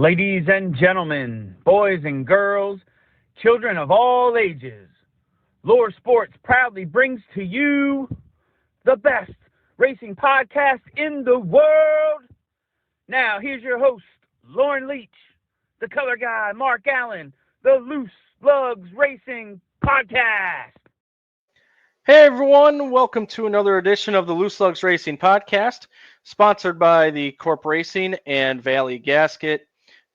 Ladies and gentlemen, boys and girls, children of all ages, Lore Sports proudly brings to you the best racing podcast in the world. Now, here's your host, Lauren Leach, the color guy, Mark Allen, the Loose Lugs Racing Podcast. Hey everyone, welcome to another edition of the Loose Lugs Racing Podcast, sponsored by the Corp Racing and Valley Gasket.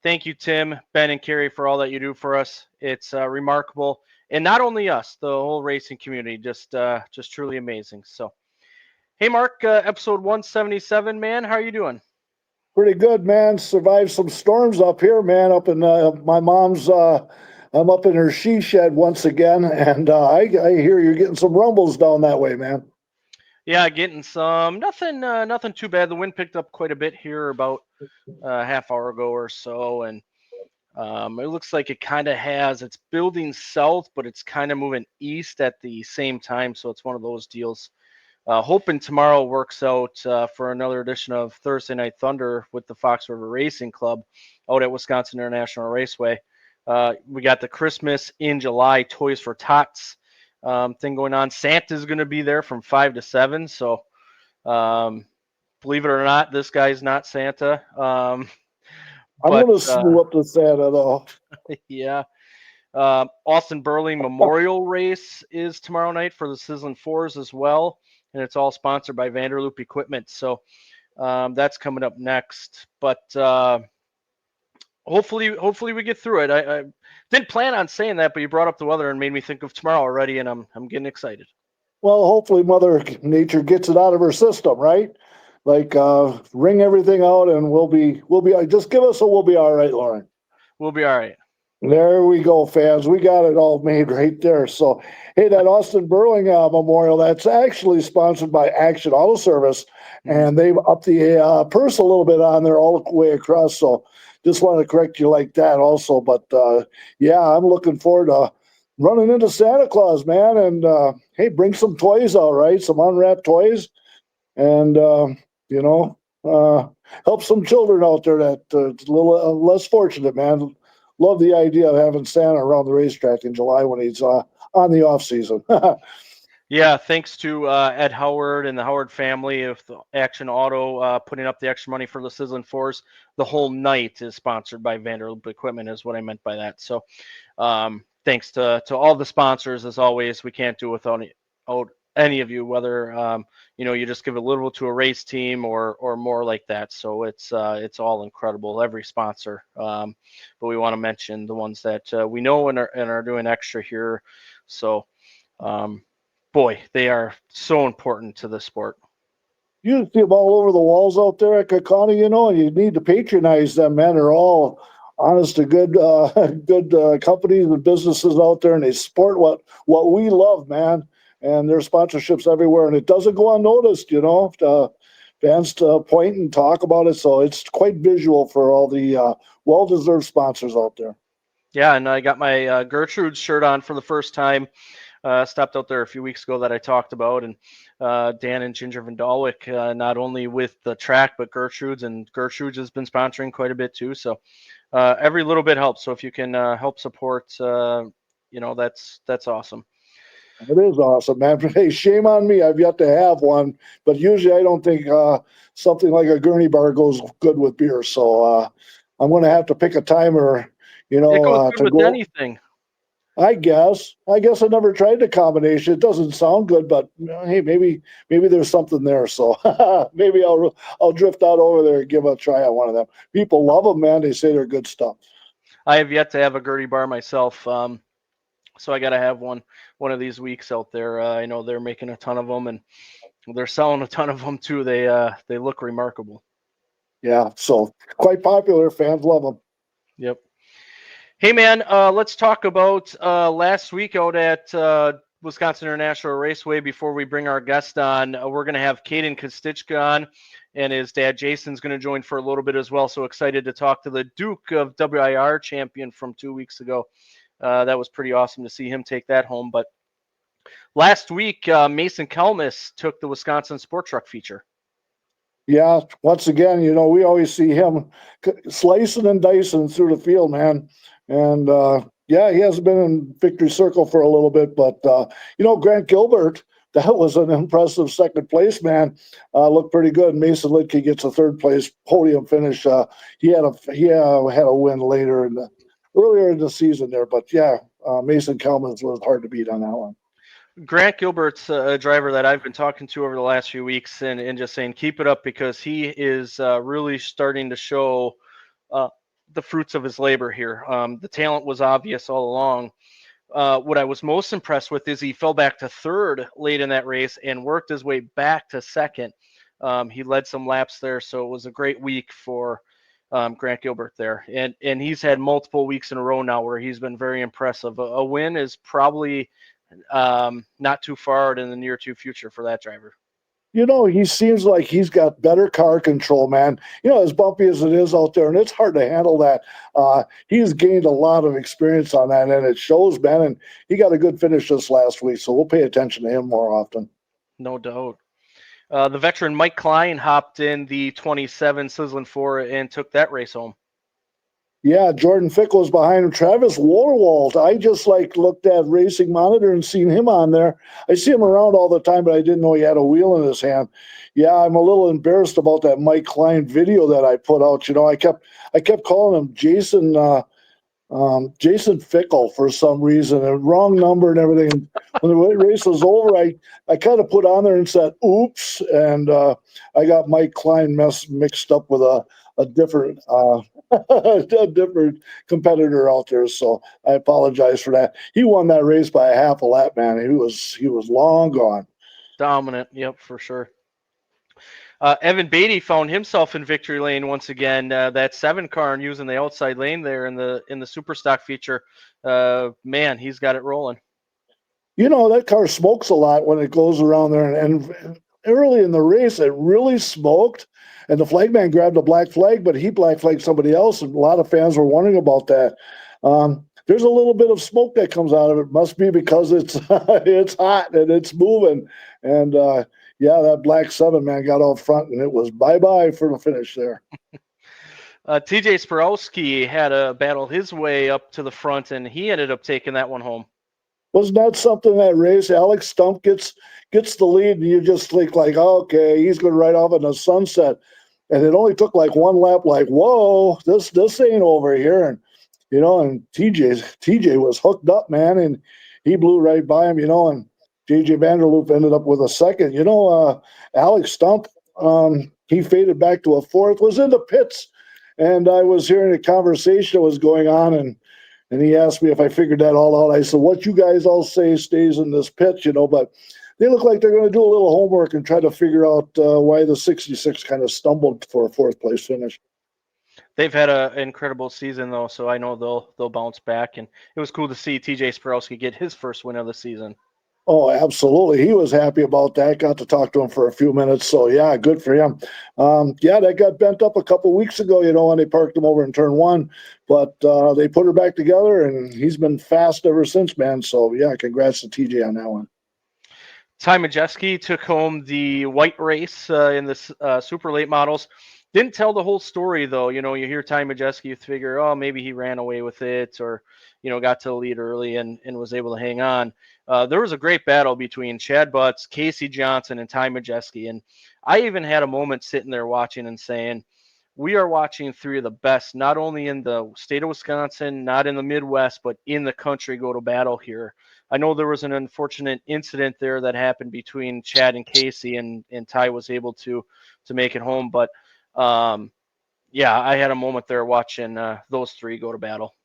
Thank you, Tim, Ben, and Carrie, for all that you do for us. It's remarkable, and not only us, the whole racing community, just truly amazing. So, hey Mark, episode 177, man, how are you doing? Pretty good, man. Survived some storms up here, man. Up in my mom's. I'm up in her she shed once again, and I hear you're getting some rumbles down that way, man. Yeah, getting some. Nothing too bad. The wind picked up quite a bit here about a half hour ago or so, and it looks like it kind of has. It's building south, but it's kind of moving east at the same time. So it's one of those deals. Hoping tomorrow works out for another edition of Thursday Night Thunder with the Fox River Racing Club out at Wisconsin International Raceway. We got the Christmas in July Toys for Tots thing going on. Santa's going to be there from 5 to 7. So believe it or not, this guy's not Santa. I'm going to slew up to Santa, though. Yeah. Austin Burley Memorial Race is tomorrow night for the Sizzling Fours as well. And it's all sponsored by Vanderloop Equipment. So that's coming up next. But hopefully we get through it. I didn't plan on saying that, but you brought up the weather and made me think of tomorrow already, and I'm getting excited. Well, hopefully Mother Nature gets it out of her system, right? Like wring everything out, and we'll be. Just give us a we'll be all right, Lauren. We'll be all right. There we go, fans. We got it all made right there. So, hey, that Austin Burling Memorial, that's actually sponsored by Action Auto Service, and they've upped the purse a little bit on there all the way across. So, just want to correct you like that also. But, yeah, I'm looking forward to running into Santa Claus, man. And, hey, bring some toys out, right? Some unwrapped toys. And, help some children out there that a little less fortunate, man. Love the idea of having Santa around the racetrack in July when he's on the off season. Yeah, thanks to Ed Howard and the Howard family of the Action Auto putting up the extra money for the Sizzling Fours. The whole night is sponsored by Vanderloop Equipment is what I meant by that. So thanks to all the sponsors, as always. We can't do without any of you, whether you just give a little to a race team or more like that. So it's all incredible, every sponsor. But we want to mention the ones that we know and are doing extra here. So boy, they are so important to the sport. You see them all over the walls out there at Kakana, you need to patronize them, man. They're all honest to good companies and businesses out there, and they support what we love, man. And there's sponsorships everywhere, and it doesn't go unnoticed, fans to point and talk about it. So it's quite visual for all the well-deserved sponsors out there. Yeah, and I got my Gertrude's shirt on for the first time. Stopped out there a few weeks ago that I talked about, and Dan and Ginger Van Dalwick, not only with the track, but Gertrude's, and Gertrude's has been sponsoring quite a bit too. So every little bit helps. So if you can help support, that's awesome. It is awesome, man. Hey, shame on me. I've yet to have one, but usually I don't think something like a gurney bar goes good with beer. So I'm going to have to pick a time or, it goes good with anything. I guess I never tried the combination. It doesn't sound good, but hey, maybe there's something there. So maybe I'll drift out over there and give a try on one of them. People love them, man. They say they're good stuff. I have yet to have a gurney bar myself. So I got to have one of these weeks out there. I know they're making a ton of them, and they're selling a ton of them too. They look remarkable. Yeah, so quite popular. Fans love them. Yep. Hey man, let's talk about last week out at Wisconsin International Raceway. Before we bring our guest on, we're going to have Kaden Kostichka on, and his dad Jason's going to join for a little bit as well. So excited to talk to the Duke of WIR champion from 2 weeks ago. That was pretty awesome to see him take that home. But last week, Mason Kelmus took the Wisconsin Sport Truck feature. Yeah, once again, we always see him slicing and dicing through the field, man. And yeah, he hasn't been in victory circle for a little bit, but Grant Gilbert, that was an impressive second place, man. Looked pretty good. Mason Litke gets a third place podium finish. He had a win earlier in the season there, but yeah, Mason Kelman's was hard to beat on that one. Grant Gilbert's a driver that I've been talking to over the last few weeks and just saying keep it up because he is really starting to show the fruits of his labor here. The talent was obvious all along. What I was most impressed with is he fell back to third late in that race and worked his way back to second. He led some laps there, so it was a great week for Grant Gilbert there. And he's had multiple weeks in a row now where he's been very impressive. A win is probably not too far in the near to future for that driver. He seems like he's got better car control, man. As bumpy as it is out there, and it's hard to handle that. He's gained a lot of experience on that, and it shows, man. And he got a good finish this last week, so we'll pay attention to him more often. No doubt. The veteran Mike Klein hopped in the 27 Sizzling 4 and took that race home. Yeah, Jordan Fickle was behind him. Travis Warwald, I just looked at Racing Monitor and seen him on there. I see him around all the time, but I didn't know he had a wheel in his hand. Yeah, I'm a little embarrassed about that Mike Klein video that I put out. I kept calling him Jason Fickle for some reason, a wrong number and everything. When the race was over, I kind of put on there and said, oops, and I got Mike Klein mixed up with a different a different competitor out there, so I apologize for that. He won that race by a half a lap, man. He was long gone. Dominant, yep, for sure. Evan Beatty found himself in victory lane once again. That 7 car and using the outside lane there in the super stock feature. Man, he's got it rolling. That car smokes a lot when it goes around there, and early in the race it really smoked. And the flagman grabbed a black flag, but he black flagged somebody else, and a lot of fans were wondering about that. There's a little bit of smoke that comes out of it. Must be because it's it's hot and it's moving. And yeah, that black 7 man got out front, and it was bye-bye for the finish there. TJ Sporowski had to battle his way up to the front, and he ended up taking that one home. Wasn't that something, that race? Alex Stump gets the lead, and you just think okay, he's going to ride off in the sunset. And it only took one lap, whoa, this ain't over here. And, and TJ was hooked up, man, and he blew right by him, and JJ Vanderloop ended up with a second. Alex Stump, he faded back to a fourth, was in the pits. And I was hearing a conversation that was going on, and he asked me if I figured that all out. I said, what you guys all say stays in this pit, but they look like they're going to do a little homework and try to figure out why the 66 kind of stumbled for a fourth place finish. They've had an incredible season, though, so I know they'll bounce back. And it was cool to see TJ Sporowski get his first win of the season. Oh, absolutely. He was happy about that. Got to talk to him for a few minutes. So, yeah, good for him. Yeah, that got bent up a couple of weeks ago, when they parked him over in turn 1. But they put her back together, and he's been fast ever since, man. So, yeah, congrats to TJ on that one. Ty Majeski took home the white race in the super late models. Didn't tell the whole story, though. You hear Ty Majeski, you figure, maybe he ran away with it or, got to the lead early and was able to hang on. There was a great battle between Chad Butts, Casey Johnson, and Ty Majeski. And I even had a moment sitting there watching and saying, we are watching 3 of the best, not only in the state of Wisconsin, not in the Midwest, but in the country go to battle here. I know there was an unfortunate incident there that happened between Chad and Casey, and Ty was able to make it home. But, yeah, I had a moment there watching those 3 go to battle.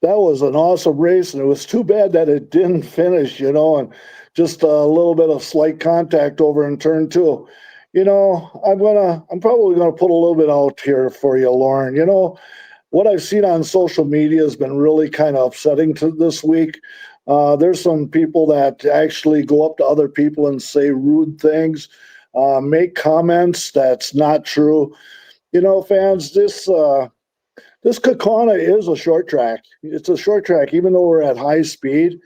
That was an awesome race, and it was too bad that it didn't finish, and just a little bit of slight contact over in turn 2. I'm probably gonna put a little bit out here for you, Lauren. What I've seen on social media has been really kind of upsetting to this week. There's some people that actually go up to other people and say rude things, make comments that's not true. Fans, this Kaukauna is a short track. It's a short track, even though we're at high speed.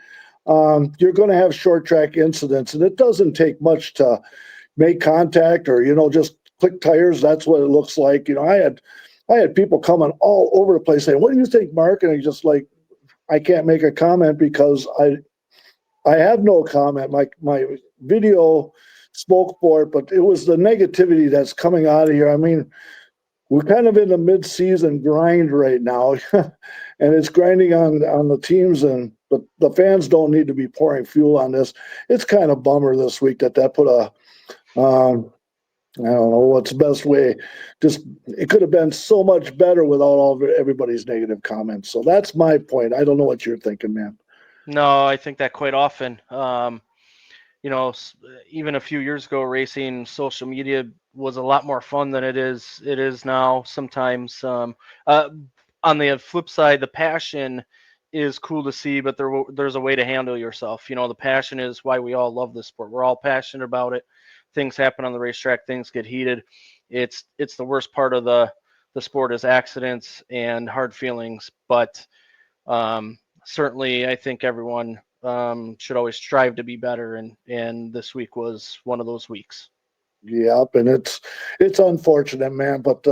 You're going to have short track incidents, and it doesn't take much to make contact or just click tires. That's what it looks like. I had people coming all over the place saying, "What do you think, Mark?" And I just like, I can't make a comment because I have no comment. My video spoke for it, but it was the negativity that's coming out of here. I mean, we're kind of in the mid-season grind right now, and it's grinding on the teams, and the fans don't need to be pouring fuel on this. It's kind of bummer this week that put a I don't know what's the best way. Just it could have been so much better without all of everybody's negative comments. So that's my point. I don't know what you're thinking, man. No, I think that quite often. Even a few years ago, racing social media was a lot more fun than it is now. Sometimes, on the flip side, the passion is cool to see, but there's a way to handle yourself. The passion is why we all love this sport. We're all passionate about it. Things happen on the racetrack. Things get heated. It's the worst part of the sport is accidents and hard feelings. But certainly, I think everyone should always strive to be better, and this week was one of those weeks. Yep, and it's unfortunate, man. But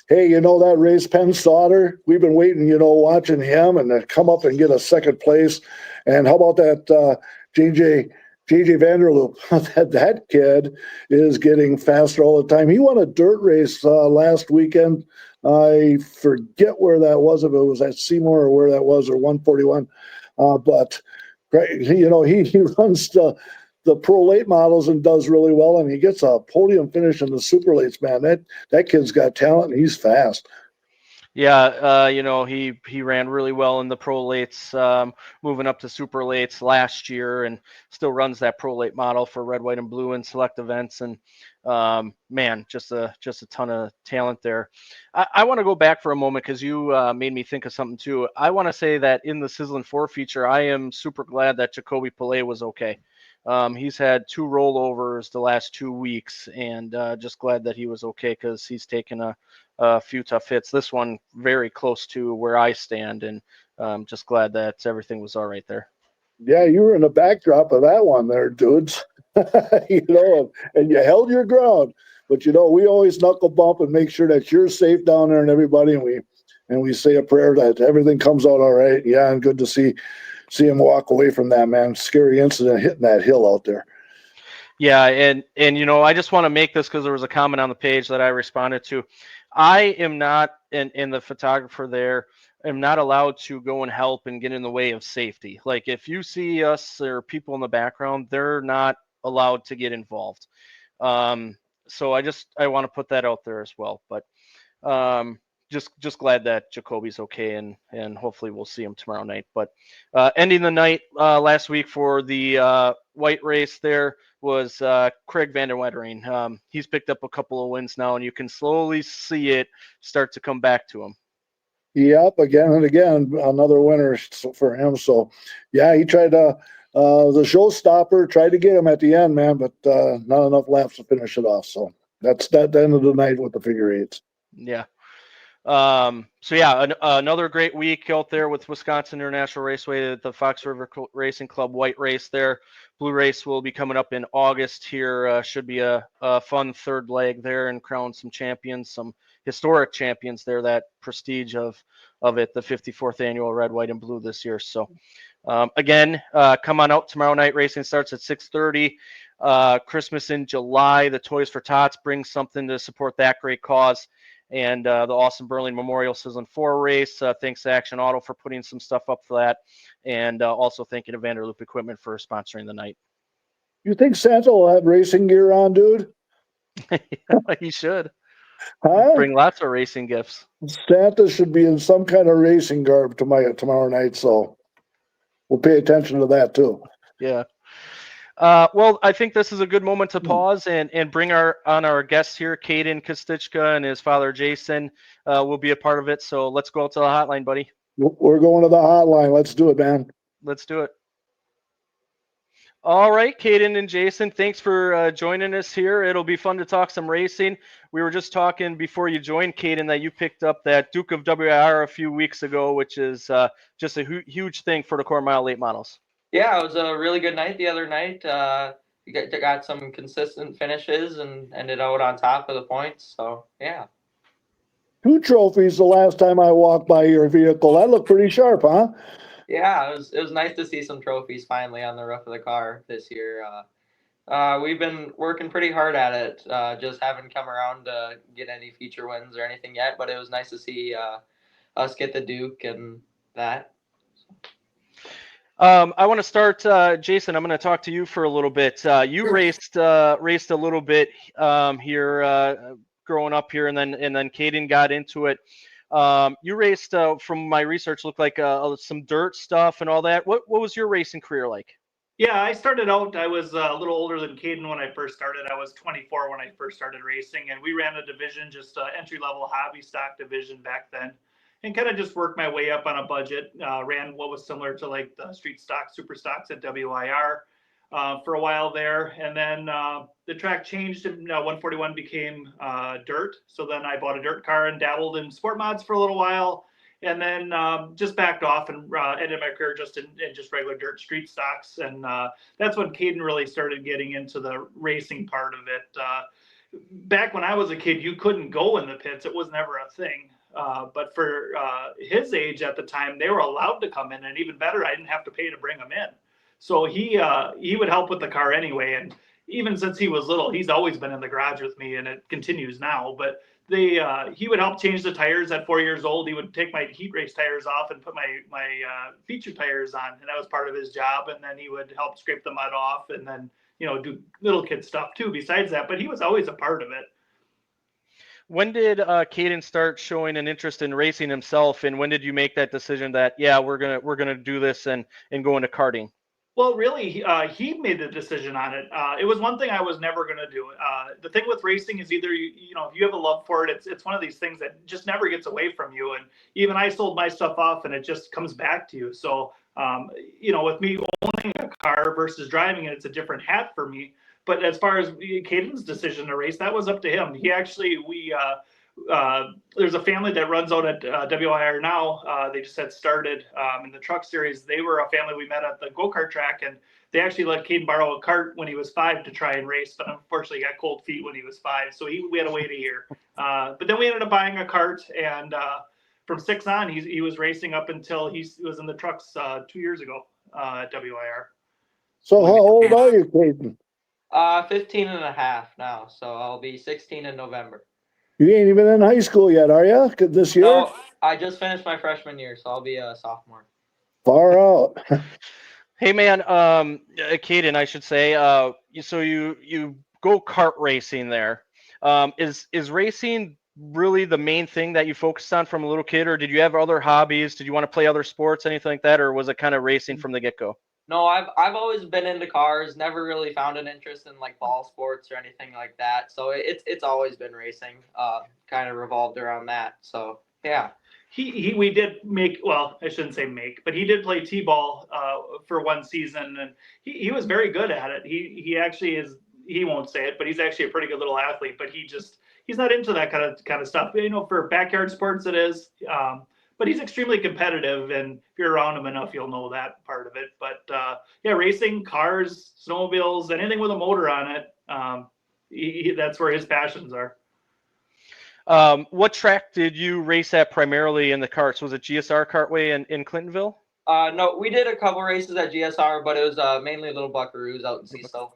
hey, that race, Penn Sauter, we've been waiting, watching him and to come up and get a second place. And how about that JJ Vanderloop? that kid is getting faster all the time. He won a dirt race last weekend. I forget where that was, if it was at Seymour or where that was, or 141. But he runs the pro late models and does really well, and he gets a podium finish in the super lates, man. That kid's got talent and he's fast. Yeah, he ran really well in the pro lates, moving up to super lates last year, and still runs that pro late model for red, white, and blue in select events. And man, just a ton of talent there. I want to go back for a moment because you made me think of something too. I want to say that in the Sizzling 4 feature, I am super glad that Jacoby Pillay was okay. He's had 2 rollovers the last 2 weeks, and just glad that he was okay because he's taken a few tough hits. This one very close to where I stand, and just glad that everything was all right there. Yeah, you were in the backdrop of that one there, dudes. And you held your ground. But we always knuckle bump and make sure that you're safe down there and everybody, and we say a prayer that everything comes out all right. Yeah, and good to see him walk away from that, man. Scary incident hitting that hill out there. Yeah, and I just want to make this because there was a comment on the page that I responded to. I am not, and the photographer there, am not allowed to go and help and get in the way of safety. Like if you see us or people in the background, they're not allowed to get involved. So I want to put that out there as well. But just glad that Jacoby's okay, and hopefully we'll see him tomorrow night. But ending the night last week for the white race there was Craig Van der Wettering. He's picked up a couple of wins now, and you can slowly see it start to come back to him. Yep, again and again, another winner for him. So, yeah, he tried the showstopper, tried to get him at the end, man, but not enough laps to finish it off. So that's the end of the night with the figure eights. Yeah. Another great week out there with Wisconsin International Raceway at the Fox River Racing Club white race there. Blue race will be coming up in August here. Should be a fun third leg there and crown some champions, some historic champions there, that prestige of it, the 54th annual red, white, and blue this year. So again, come on out. Tomorrow night racing starts at 6:30. Christmas in July, the Toys for Tots brings something to support that great cause. And the Austin Burling Memorial Sizzling 4 race. Thanks to Action Auto for putting some stuff up for that. And also thanking to Vanderloop Equipment for sponsoring the night. You think Santa will have racing gear on, dude? He should. Huh? Bring lots of racing gifts. Santa should be in some kind of racing garb tomorrow night, so we'll pay attention to that too. Yeah. Well, I think this is a good moment to pause and bring our guests here, Kaden Kostichka and his father Jason will be a part of it. So let's go out to the hotline, buddy. We're going to the hotline. Let's do it, man. Let's do it. All right, Kaden and Jason, thanks for joining us here. It'll be fun to talk some racing. We were just talking before you joined, Kaden, that you picked up that Duke of WIR a few weeks ago, which is just a huge thing for the quarter mile late models. Yeah, it was a really good night the other night. got some consistent finishes and ended out on top of the points. So yeah. 2 trophies the last time I walked by your vehicle. That looked pretty sharp, huh? Yeah, it was nice to see some trophies finally on the roof of the car this year. We've been working pretty hard at it. Just haven't come around to get any feature wins or anything yet, but it was nice to see us get the Duke and that. I want to start, Jason. I'm going to talk to you for a little bit. You raced a little bit here growing up here, and then Kaden got into it. You raced, from my research, looked like some dirt stuff and all that. What was your racing career like? Yeah, I started out, I was a little older than Kaden when I first started. I was 24 when I first started racing, and we ran a division, just an entry-level hobby stock division back then, and kind of just worked my way up on a budget. Ran what was similar to like the street stock, super stocks at WIR for a while there. And then the track changed and 141 became dirt. So then I bought a dirt car and dabbled in sport mods for a little while. And then just backed off and ended my career just in just regular dirt street stocks. And that's when Kaden really started getting into the racing part of it. Back when I was a kid, you couldn't go in the pits. It was never a thing. But for his age at the time, they were allowed to come in. And even better, I didn't have to pay to bring them in. So he would help with the car anyway. And even since he was little, he's always been in the garage with me, and it continues now. But he would help change the tires at 4 years old. He would take my heat race tires off and put my feature tires on, and that was part of his job. And then he would help scrape the mud off, and then do little kid stuff too besides that. But he was always a part of it. When did Kaden start showing an interest in racing himself, and when did you make that decision that we're gonna do this and go into karting? Well, really, he made the decision on it. It was one thing I was never going to do. The thing with racing is either if you have a love for it, it's one of these things that just never gets away from you. And even I sold my stuff off, and it just comes back to you. So, with me owning a car versus driving it, it's a different hat for me. But as far as Kaden's decision to race, that was up to him. He actually, there's a family that runs out at WIR now. They just had started in the truck series. They were a family we met at the go-kart track, and they actually let Kaden borrow a cart when he was 5 to try and race, but unfortunately he got cold feet when he was 5, so we had to wait a year. But then we ended up buying a cart, and from 6 on, he was racing up until he was in the trucks 2 years ago at WIR. So how old are you, Kaden? 15 and a half now, so I'll be 16 in November. You ain't even in high school yet, are you? This year? No, I just finished my freshman year, so I'll be a sophomore. Far out. Hey man, Kaden, I should say. So you go kart racing there. Is racing really the main thing that you focused on from a little kid, or did you have other hobbies? Did you want to play other sports, anything like that, or was it kind of racing from the get-go? No, I've always been into cars. Never really found an interest in like ball sports or anything like that. So it's always been racing. Kind of revolved around that. So yeah. We did make, well, I shouldn't say make, but he did play T-ball for one season, and he was very good at it. He actually is. He won't say it, but he's actually a pretty good little athlete. But he's not into that kind of stuff. For backyard sports, it is. But he's extremely competitive, and if you're around him enough, you'll know that part of it. But racing, cars, snowmobiles, anything with a motor on it, that's where his passions are. What track did you race at primarily in the karts? Was it GSR Kartway in Clintonville? No, we did a couple races at GSR, but it was mainly Little Buckaroos out in Cecil.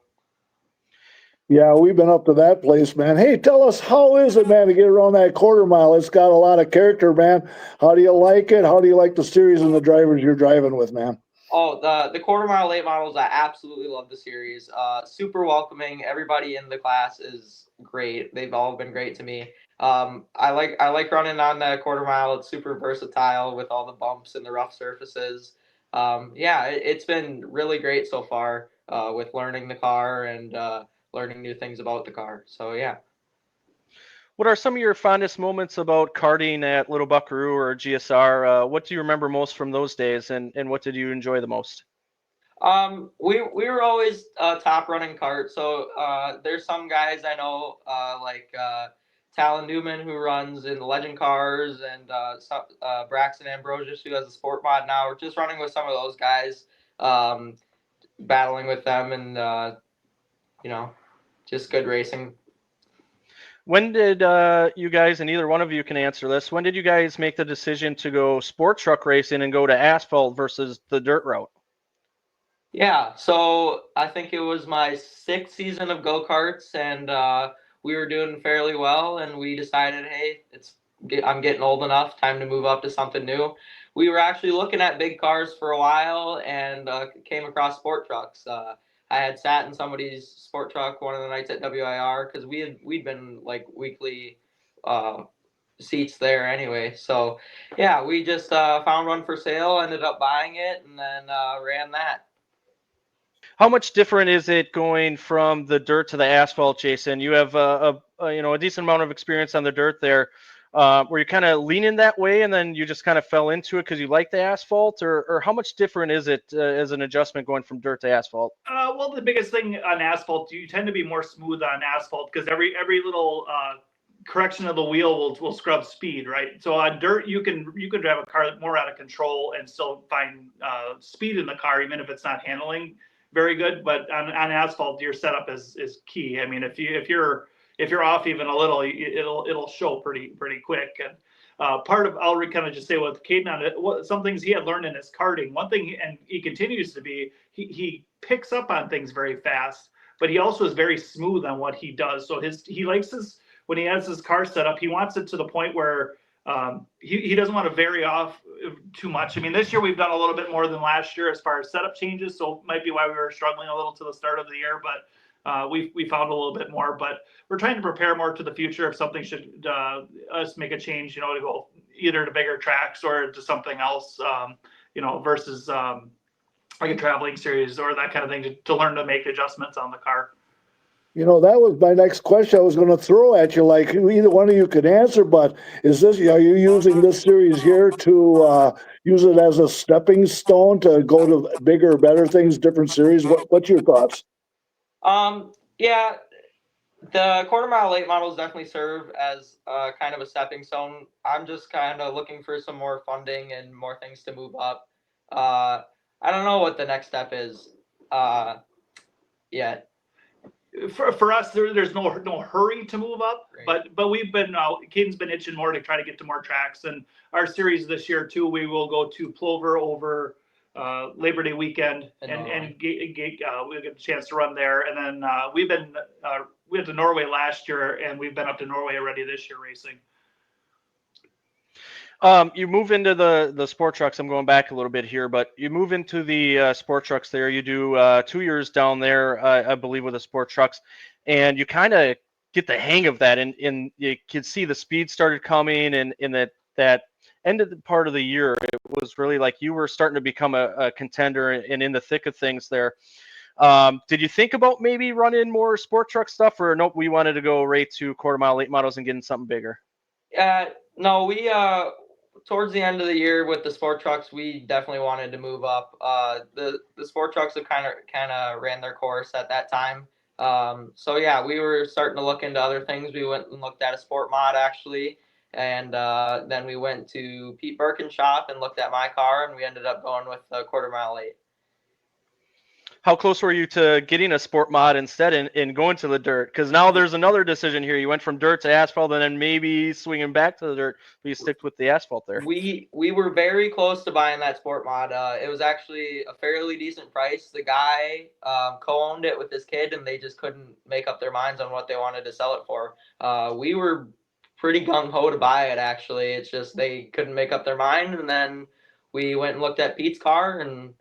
Yeah, we've been up to that place, man. Hey, tell us, how is it, man, to get around that quarter mile? It's got a lot of character, man. How do you like it? How do you like the series and the drivers you're driving with, man? Oh, the quarter mile late models, I absolutely love the series. Super welcoming. Everybody in the class is great. They've all been great to me. I like running on the quarter mile. It's super versatile with all the bumps and the rough surfaces. It's been really great so far with learning the car and learning new things about the car. So yeah. What are some of your fondest moments about karting at Little Buckaroo or GSR? What do you remember most from those days, and what did you enjoy the most? We were always top running kart. So there's some guys I know like Talon Newman, who runs in the Legend cars, and Braxton Ambrosius, who has a sport mod now. We're just running with some of those guys, battling with them, and just good racing. When did you guys, and either one of you can answer this, when did you guys make the decision to go sport truck racing and go to asphalt versus the dirt route? Yeah, so I think it was my 6th season of go-karts, and we were doing fairly well, and we decided, hey, I'm getting old enough, time to move up to something new. We were actually looking at big cars for a while and came across sport trucks. I had sat in somebody's sport truck one of the nights at WIR because we'd been like weekly seats there anyway. So yeah, we just found one for sale, ended up buying it, and then ran that. How much different is it going from the dirt to the asphalt, Jason? You have a decent amount of experience on the dirt there. Were you kind of leaning that way, and then you just kind of fell into it because you like the asphalt, or how much different is it as an adjustment going from dirt to asphalt? Well, the biggest thing on asphalt, you tend to be more smooth on asphalt because every little correction of the wheel will scrub speed, right? So on dirt, you can drive a car more out of control and still find speed in the car, even if it's not handling very good. But on asphalt, your setup is key. I mean, if you're off even a little, it'll show pretty quick. And I'll kind of just say with Kaden on it, some things he had learned in his karting. One thing, and he continues to be, he picks up on things very fast, but he also is very smooth on what he does. So he likes when he has his car set up, he wants it to the point where he doesn't want to vary off too much. I mean, this year we've done a little bit more than last year as far as setup changes, so it might be why we were struggling a little to the start of the year, but we found a little bit more. But we're trying to prepare more to the future if something should us make a change, to go either to bigger tracks or to something else, versus like a traveling series or that kind of thing to learn to make adjustments on the car. That was my next question I was going to throw at you. Like either one of you could answer, but are you using this series here to use it as a stepping stone to go to bigger, better things, different series? What's your thoughts? Yeah, the quarter-mile late models definitely serve as kind of a stepping stone. I'm just kind of looking for some more funding and more things to move up. I don't know what the next step is yet. For us, there's no hurry to move up, right. but we've been Kaden's been itching more to try to get to more tracks, and our series this year too, we will go to Plover over Labor Day weekend, and we'll get a chance to run there, and then we went to Norway last year, and we've been up to Norway already this year racing. You move into the sport trucks. I'm going back a little bit here, but you move into the sport trucks there. You do 2 years down there, I believe, with the sport trucks, and you kind of get the hang of that. And you can see the speed started coming, and in that end of the part of the year, it was really like you were starting to become a contender and in the thick of things there. Did you think about maybe running more sport truck stuff, or nope, we wanted to go right to quarter-mile late models and getting something bigger? No, we towards the end of the year with the sport trucks, we definitely wanted to move up. The sport trucks have kind of ran their course at that time. So yeah, we were starting to look into other things. We went and looked at a sport mod actually, and then we went to Pete Birkin's shop and looked at my car, and we ended up going with the quarter-mile late. How close were you to getting a sport mod instead and going to the dirt? Because now there's another decision here. You went from dirt to asphalt and then maybe swinging back to the dirt, but you stick with the asphalt there. We were very close to buying that sport mod. It was actually a fairly decent price. The guy co-owned it with his kid, and they just couldn't make up their minds on what they wanted to sell it for. We were pretty gung-ho to buy it, actually. It's just they couldn't make up their mind, and then we went and looked at Pete's car and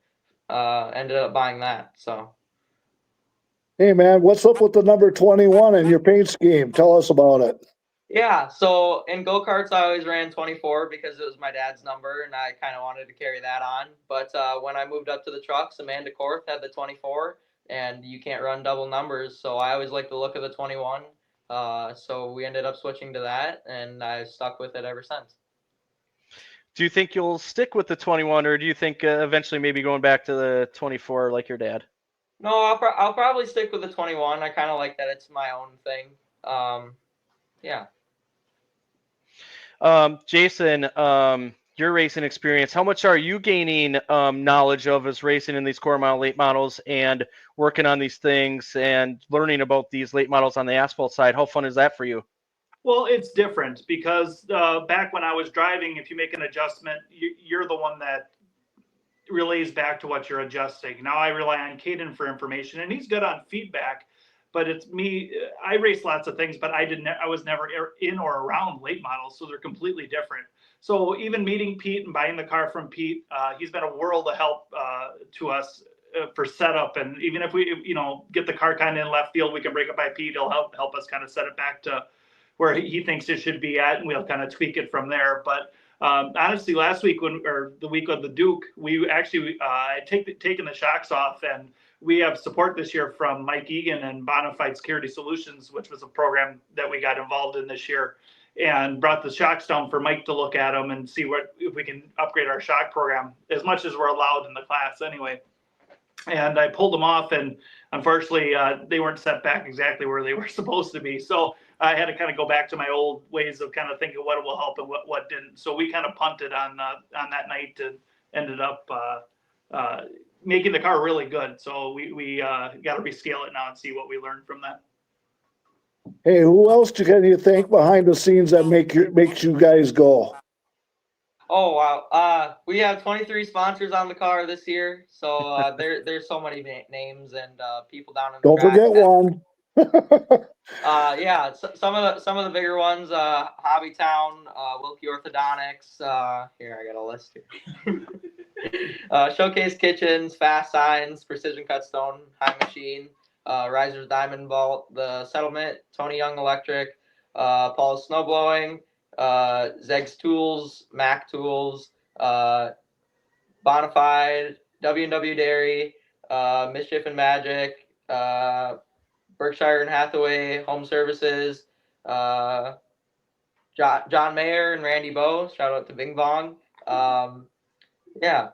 ended up buying that. So, hey man, what's up with the number 21 in your paint scheme? Tell us about it. Yeah, so in go-karts I always ran 24 because it was my dad's number and I kind of wanted to carry that on. But when I moved up to the trucks, Amanda Korth had the 24, and you can't run double numbers, so I always like the look of the 21. So we ended up switching to that, and I've stuck with it ever since. Do you think you'll stick with the 21, or do you think eventually maybe going back to the 24 like your dad? No, I'll probably stick with the 21. I kind of like that it's my own thing. Yeah. Jason, your racing experience, how much are you gaining knowledge of as racing in these quarter mile late models and working on these things and learning about these late models on the asphalt side? How fun is that for you? Well, it's different because back when I was driving, if you make an adjustment, you're the one that relays back to what you're adjusting. Now I rely on Kaden for information, and he's good on feedback. But it's me. I race lots of things, but I was never in or around late models, so they're completely different. So even meeting Pete and buying the car from Pete, he's been a world of help to us for setup. And even if we, get the car kind of in left field, we can break it by Pete. He'll help us kind of set it back to where he thinks it should be at, and we'll kind of tweak it from there. But honestly, last week or the week of the Duke, we actually taken the shocks off, and we have support this year from Mike Egan and Bonafide Security Solutions, which was a program that we got involved in this year, and brought the shocks down for Mike to look at them and see if we can upgrade our shock program as much as we're allowed in the class anyway. And I pulled them off, and unfortunately, they weren't set back exactly where they were supposed to be. So I had to kind of go back to my old ways of kind of thinking what will help and what didn't. So we kind of punted on that night and ended up making the car really good. So we got to rescale it now and see what we learned from that. Hey, who else can you thank behind the scenes that makes you guys go? Oh, wow. We have 23 sponsors on the car this year. So there's so many names and people down in the Don't forget one. Yeah, so, some of the bigger ones, Hobby Town, Wilkie Orthodontics. Here, I got a list here. Showcase Kitchens, Fast Signs, Precision Cut Stone, High Machine, Risers Diamond Vault, The Settlement, Tony Young Electric, Paul's Snowblowing, Zeg's Tools, Mac Tools, Bonafide, W&W Dairy, Mischief and Magic, Berkshire and Hathaway Home Services, John Mayer and Randy Bowe. Shout out to Bing Bong. Yeah.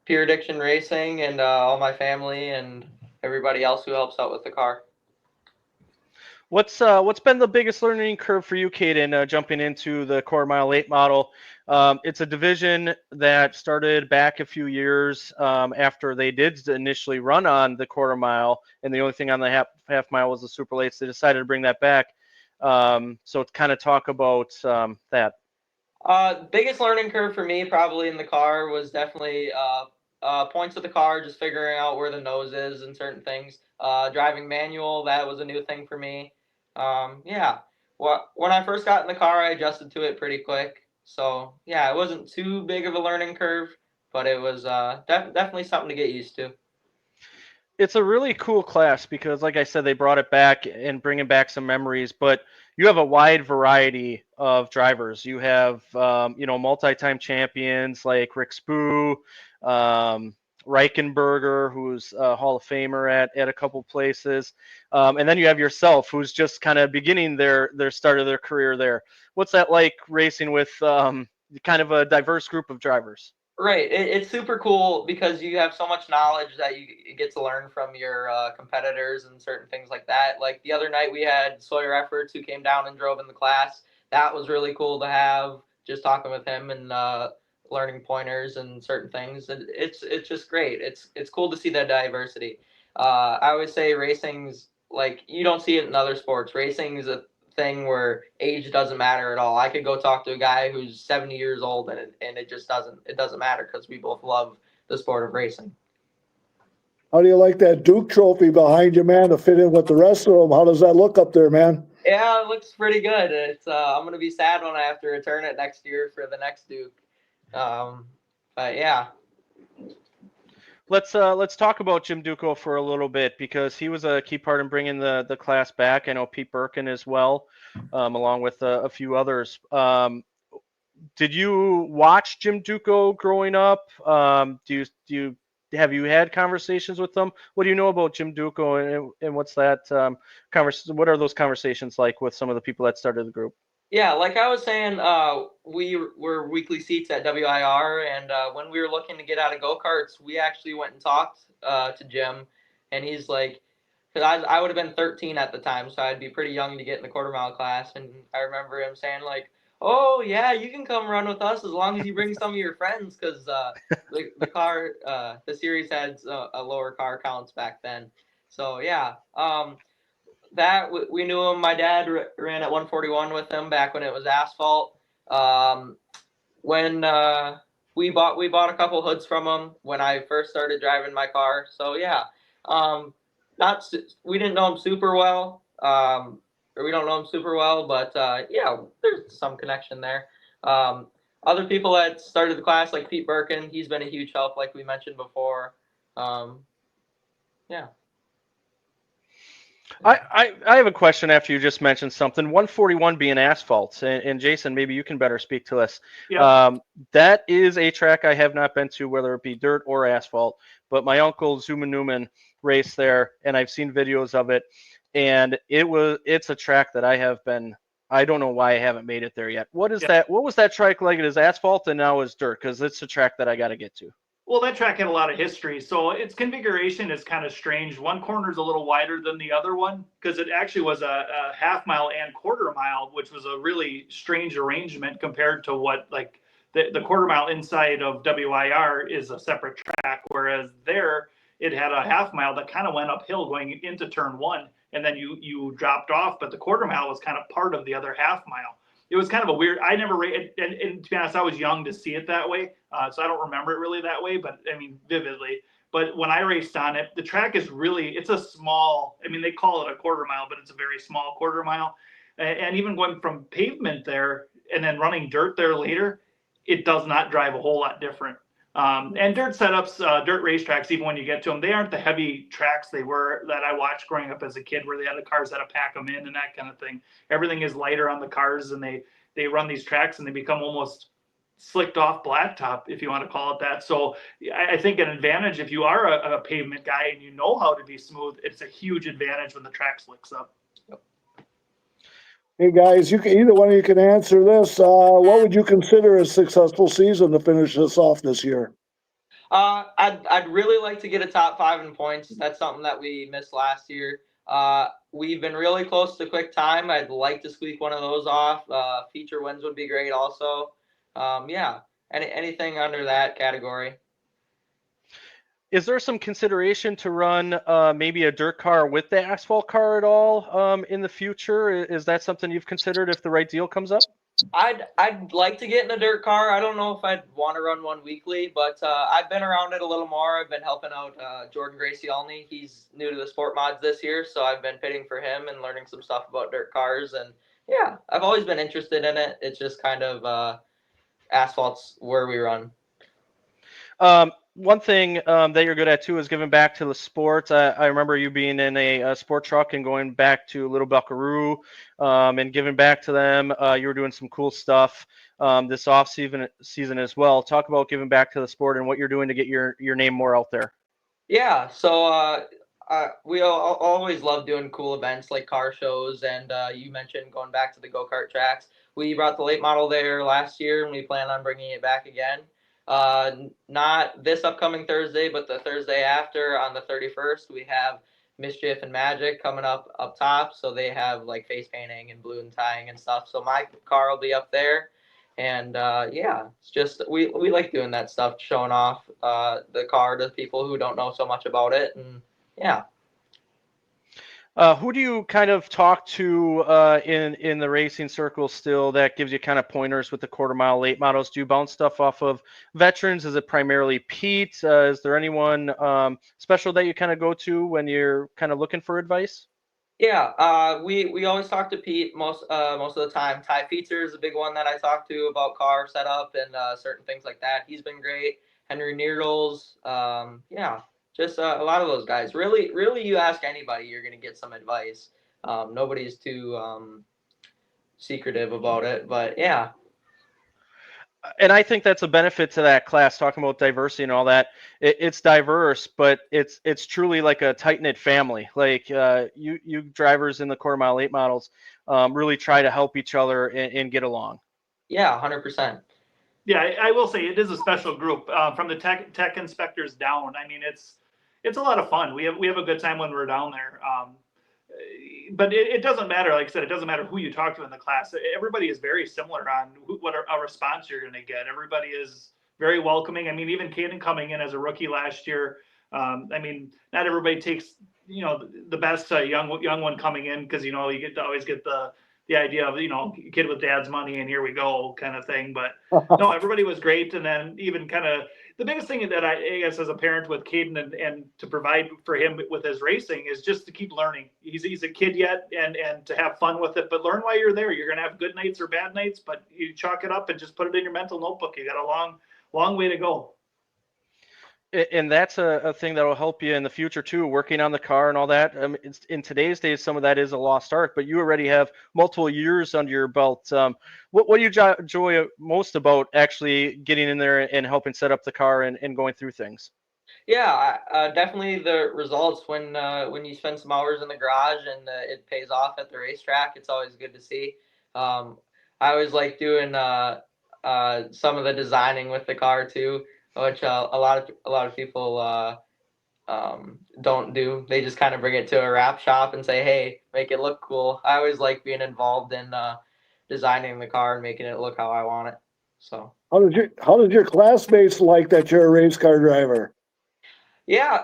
Pure Addiction Racing and all my family and everybody else who helps out with the car. What's been the biggest learning curve for you, Kaden, jumping into the quarter mile late model? It's a division that started back a few years after they did initially run on the quarter mile, and the only thing on the half mile was the super lates. They decided to bring that back. So kind of talk about that. Biggest learning curve for me probably in the car was definitely points of the car, just figuring out where the nose is and certain things. Driving manual, that was a new thing for me. Yeah. When I first got in the car, I adjusted to it pretty quick. So yeah, it wasn't too big of a learning curve, but it was definitely something to get used to. It's a really cool class because, like I said, they brought it back and bringing back some memories, but you have a wide variety of drivers. You have, multi-time champions like Rick Spoo, Reichenberger, who's a Hall of Famer at a couple places. And then you have yourself, who's just kind of beginning their start of their career there. What's that like racing with kind of a diverse group of drivers? Right. It's super cool because you have so much knowledge that you get to learn from your competitors and certain things like that. Like the other night we had Sawyer Efforts who came down and drove in the class. That was really cool to have, just talking with him and learning pointers and certain things. And it's just great. It's cool to see that diversity. I always say racing's like, you don't see it in other sports. Racing is a thing where age doesn't matter at all. I could go talk to a guy who's 70 years old and it just doesn't matter because we both love the sport of racing. How do you like that Duke trophy behind you, man, to fit in with the rest of them? How does that look up there, man? Yeah, it looks pretty good. It's I'm going to be sad when I have to return it next year for the next Duke. But yeah. Let's talk about Jim Duco for a little bit because he was a key part in bringing the class back. I know Pete Birkin as well, along with a few others. Did you watch Jim Duco growing up? Have you had conversations with them? What do you know about Jim Duco and what's that what are those conversations like with some of the people that started the group? Yeah, like I was saying, we were weekly seats at WIR, and when we were looking to get out of go-karts, we actually went and talked to Jim, and he's like, because I would have been 13 at the time, so I'd be pretty young to get in the quarter mile class, and I remember him saying like, oh yeah, you can come run with us as long as you bring some of your friends, because the car, the series had a lower car counts back then. So yeah, that we knew him. My dad ran at 141 with him back when it was asphalt. When we bought a couple hoods from him when I first started driving my car. So yeah, not we didn't know him super well, or we don't know him super well, but yeah, there's some connection there. Other people that started the class, like Pete Birkin, he's been a huge help, like we mentioned before. Yeah. I have a question after you just mentioned something. 141 being asphalt, and Jason, maybe you can better speak to this. Yeah. That is a track I have not been to, whether it be dirt or asphalt. But my uncle Zuma Newman raced there, and I've seen videos of it, and it's a track that I have been. I don't know why I haven't made it there yet. What is that? What was that track like? It is asphalt and now is dirt, because it's a track that I got to get to. Well, that track had a lot of history, so its configuration is kind of strange. One corner is a little wider than the other one because it actually was a half mile and quarter mile, which was a really strange arrangement compared to what, like, the quarter mile inside of WIR is a separate track, whereas there it had a half mile that kind of went uphill going into turn one, and then you dropped off, but the quarter mile was kind of part of the other half mile. It was kind of a weird. I never raced, and to be honest, I was young to see it that way, so I don't remember it really that way. But I mean, vividly. But when I raced on it, the track is really—it's a small. I mean, they call it a quarter mile, but it's a very small quarter mile. And even going from pavement there and then running dirt there later, it does not drive a whole lot different. And dirt setups, dirt racetracks, even when you get to them, they aren't the heavy tracks they were that I watched growing up as a kid, where they had the cars that pack them in and that kind of thing. Everything is lighter on the cars, and they run these tracks and they become almost slicked off blacktop, if you want to call it that. So I think an advantage, if you are a pavement guy and you know how to be smooth, it's a huge advantage when the track slicks up. Hey guys, either one of you can answer this. What would you consider a successful season to finish this off this year? I'd really like to get a top 5 in points. That's something that we missed last year. We've been really close to quick time. I'd like to squeak one of those off. Feature wins would be great also. Yeah, anything under that category. Is there some consideration to run maybe a dirt car with the asphalt car at all in the future? Is that something you've considered if the right deal comes up? I'd like to get in a dirt car. I don't know if I'd want to run one weekly, but I've been around it a little more. I've been helping out Jordan Gracie-Alney. He's new to the sport mods this year, so I've been pitting for him and learning some stuff about dirt cars. And yeah, I've always been interested in it. It's just kind of asphalt's where we run. One thing that you're good at too is giving back to the sport. I remember you being in a sport truck and going back to Little Buckaroo and giving back to them. You were doing some cool stuff this off season as well. Talk about giving back to the sport and what you're doing to get your name more out there. Yeah, so we always love doing cool events like car shows, and you mentioned going back to the go-kart tracks. We brought the late model there last year, and we plan on bringing it back again. Not this upcoming Thursday, but the Thursday after on the 31st, we have Mischief and Magic coming up top. So they have like face painting and balloon tying and stuff. So my car will be up there. And yeah, it's just we like doing that stuff, showing off the car to people who don't know so much about it. And yeah. Who do you kind of talk to in the racing circle still that gives you kind of pointers with the quarter mile late models? Do you bounce stuff off of veterans? Is it primarily Pete? Is there anyone special that you kind of go to when you're kind of looking for advice? Yeah, we always talk to Pete most of the time. Ty Feature is a big one that I talk to about car setup and certain things like that. He's been great. Henry Needles, yeah. Just a lot of those guys. Really, you ask anybody, you're going to get some advice. Nobody's too secretive about it, but yeah. And I think that's a benefit to that class, talking about diversity and all that. It's diverse, but it's truly like a tight-knit family. Like you drivers in the quarter mile late models really try to help each other and get along. Yeah, 100%. Yeah, I will say it is a special group from the tech inspectors down. I mean, it's a lot of fun. We have a good time when we're down there. but it doesn't matter. Like I said, it doesn't matter who you talk to in the class. Everybody is very similar on what a response you're going to get. Everybody is very welcoming. I mean, even Kaden coming in as a rookie last year. I mean, not everybody takes, the best young one coming in, because, you always get the idea of, kid with dad's money and here we go kind of thing. But no, everybody was great. And then even kind of the biggest thing that I guess as a parent with Kaden and to provide for him with his racing is just to keep learning. He's a kid yet, and to have fun with it, but learn while you're there. You're going to have good nights or bad nights, but you chalk it up and just put it in your mental notebook. You got a long way to go. And that's a thing that will help you in the future too, working on the car and all that. In today's days, some of that is a lost art, but you already have multiple years under your belt. What do you enjoy most about actually getting in there and helping set up the car and going through things? Yeah, definitely the results when you spend some hours in the garage and it pays off at the racetrack. It's always good to see. I always like doing some of the designing with the car too, which a lot of people don't do. They just kind of bring it to a wrap shop and say, "Hey, make it look cool." I always like being involved in designing the car and making it look how I want it. So How did your classmates like that you're a race car driver? yeah,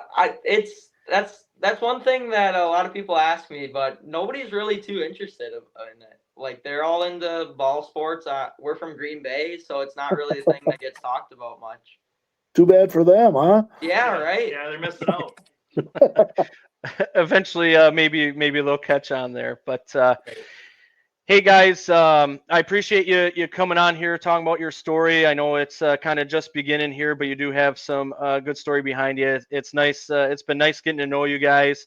that's one thing that a lot of people ask me, but nobody's really too interested in it. Like, they're all into ball sports. We're from Green Bay, so it's not really a thing that gets talked about much. Too bad for them, huh? Yeah, right. Yeah, they're missing out. Eventually, maybe they'll catch on there. But hey guys, I appreciate you coming on here, talking about your story. I know it's kind of just beginning here, but you do have some good story behind you. It's nice. It's been nice getting to know you guys.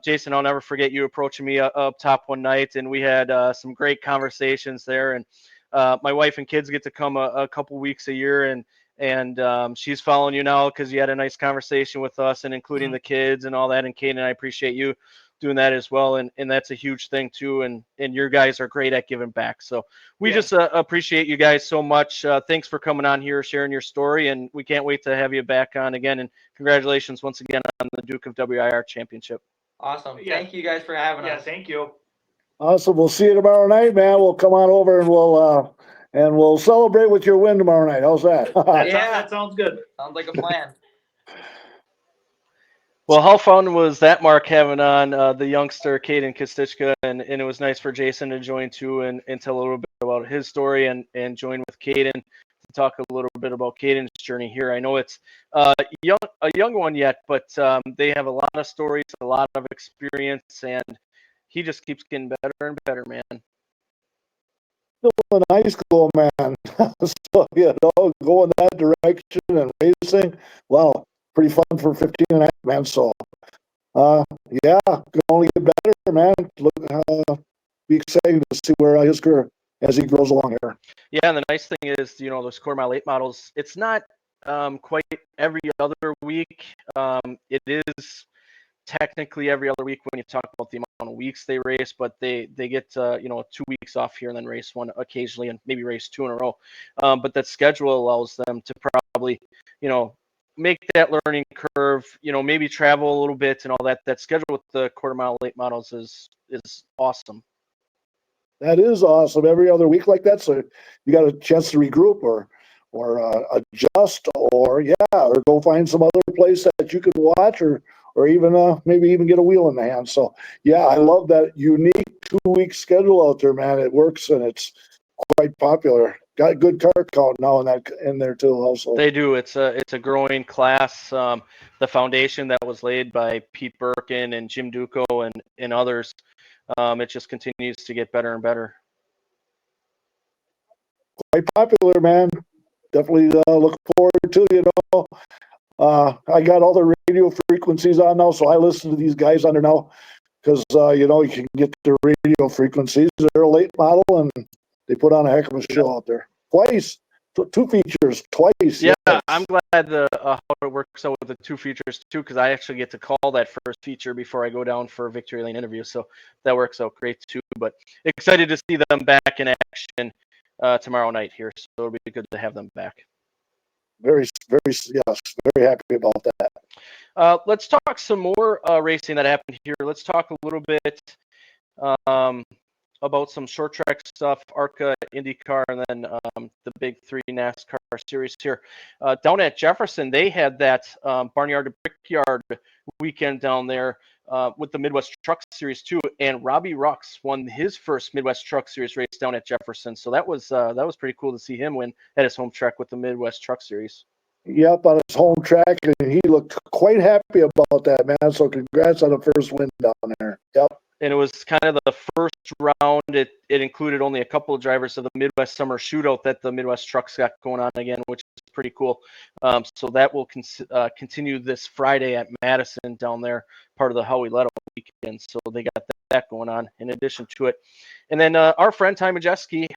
Jason, I'll never forget you approaching me up top one night, and we had some great conversations there. And my wife and kids get to come a couple weeks a year, and she's following you now because you had a nice conversation with us, and including the kids and all that. And Kaden, I appreciate you doing that as well, and that's a huge thing too. And your guys are great at giving back. So we just appreciate you guys so much. Thanks for coming on here, sharing your story, and we can't wait to have you back on again. And congratulations once again on the Duke of WIR championship. Awesome. Yeah. Thank you guys for having us. Yeah, thank you. Awesome. We'll see you tomorrow night, man. We'll come on over and we'll celebrate with your win tomorrow night. How's that? That sounds good. Sounds like a plan. Well, how fun was that, Mark, having on the youngster Kaden Kostichka, and it was nice for Jason to join too and tell a little bit about his story and join with Kaden to talk a little bit about Kaden's journey here. I know it's a young one yet, but they have a lot of stories, a lot of experience, and he just keeps getting better and better, man. Still in high school, man. So, go in that direction and racing. Wow. Pretty fun for 15 and a half, man. So, can only get better, man. Be excited to see where his career as he grows along here. Yeah, and the nice thing is, those quarter mile late models, it's not quite every other week. It is technically every other week when you talk about the amount of weeks they race, but they get 2 weeks off here and then race one occasionally and maybe race two in a row. But that schedule allows them to probably, make that learning curve, maybe travel a little bit and all that. That schedule with the quarter mile late models is awesome. That is awesome. Every other week like that, so you got a chance to regroup or adjust or go find some other place that you can watch or even maybe even get a wheel in the hand. So I love that unique 2-week schedule out there, man. It works and it's quite popular. Got a good car count now in there too. Also, they do. It's a growing class. The foundation that was laid by Pete Birkin and Jim Duco and others. It just continues to get better and better. Quite popular, man. Definitely look forward to I got all the radio frequencies on now, so I listen to these guys on there now because you can get the radio frequencies. They're a late model and they put on a heck of a show out there. Twice, 2 features, twice. Yeah, yes. I'm glad how it works out with the 2 features too, because I actually get to call that first feature before I go down for a victory lane interview. So that works out great too. But excited to see them back in action tomorrow night here. So it'll be good to have them back. Very happy about that. Let's talk some more racing that happened here. Let's talk a little bit about some short track stuff, ARCA, IndyCar, and then the big three NASCAR series here. Down at Jefferson, they had that Barnyard to Brickyard weekend down there with the Midwest Truck Series too, and Robbie Rux won his first Midwest Truck Series race down at Jefferson. So that was pretty cool to see him win at his home track with the Midwest Truck Series. Yep, on his home track, and he looked quite happy about that, man. So congrats on the first win down there. Yep. And it was kind of the first round. It included only a couple of drivers of the Midwest Summer Shootout that the Midwest Trucks got going on again, which is pretty cool. So that will continue this Friday at Madison down there, part of the Howie Lettow weekend. So they got that going on in addition to it. And then our friend Ty Majeski,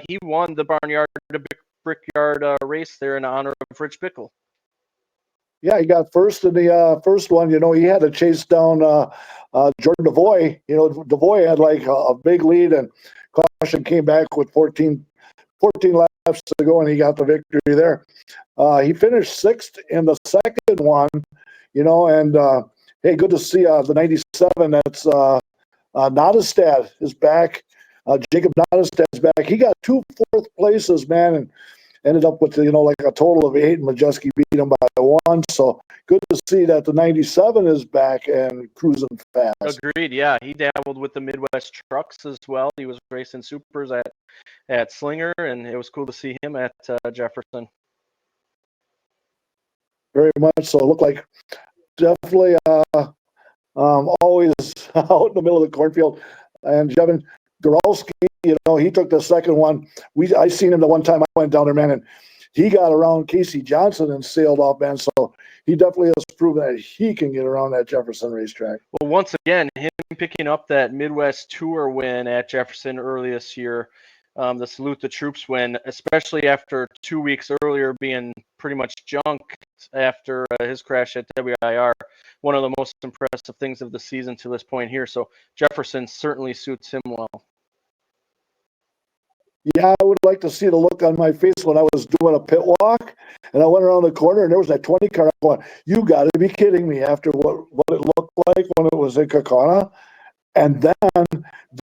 he won the Barnyard to Brickyard race there in honor of Rich Bickle. Yeah, he got first in the first one. You know, he had to chase down Jordan DeVoy. You know, DeVoy had like a big lead, and Caution came back with 14 laps to go, and he got the victory there. He finished sixth in the second one, you know, and hey, good to see the 97. That's Nottestad is back. Jacob Nottestad's back. He got 2 fourth places, man, and ended up with, you know, like a total of 8, and Majeski beat him by 1. So good to see that the 97 is back and cruising fast. Agreed. Yeah, he dabbled with the Midwest Trucks as well. He was racing supers at Slinger, and it was cool to see him at Jefferson. Very much so. It looked like definitely always out in the middle of the cornfield. And Jevin Goralski, you know, he took the second one. I seen him the one time I went down there, man, and he got around Casey Johnson and sailed off, man. So he definitely has proven that he can get around that Jefferson racetrack. Well, once again, him picking up that Midwest Tour win at Jefferson early this year, the Salute the Troops win, especially after 2 weeks earlier being pretty much junked after his crash at WIR. One of the most impressive things of the season to this point here. So Jefferson certainly suits him well. Yeah, I would like to see the look on my face when I was doing a pit walk, and I went around the corner, and there was that 20 car. I'm going, you got to be kidding me! After what it looked like when it was in Kaukauna, and then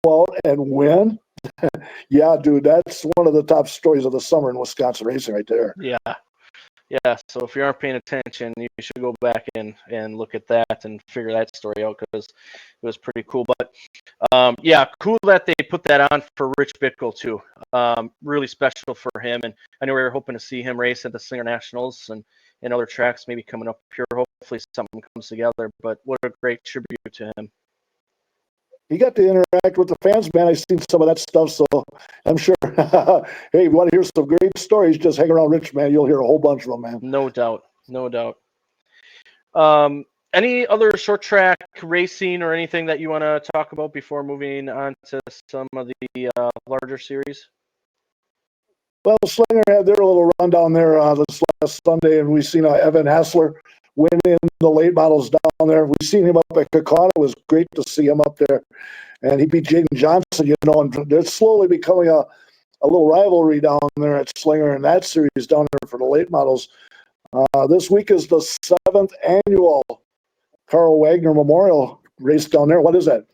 go out and win. Yeah, dude, that's one of the top stories of the summer in Wisconsin racing, right there. Yeah. So if you aren't paying attention, you should go back and look at that and figure that story out, because it was pretty cool. But yeah, cool that they put that on for Rich Bickle too. Really special for him, and I know we were hoping to see him race at the Slinger Nationals and other tracks maybe coming up here. Hopefully something comes together. But what a great tribute to him. He got to interact with the fans, man. I've seen some of that stuff, so I'm sure. Hey, if you want to hear some great stories, just hang around Rich, man. You'll hear a whole bunch of them, man. No doubt. Any other short track racing or anything that you want to talk about before moving on to some of the larger series? Well, Slinger had their little run down there this last Sunday, and we seen Evan Hassler win in the late models down there. We seen him up at Kaukauna. It was great to see him up there, and he beat Jaden Johnson. You know, and they're slowly becoming a little rivalry down there at Slinger in that series down there for the late models. This week is the 7th annual Carl Wagner Memorial race down there. What is that?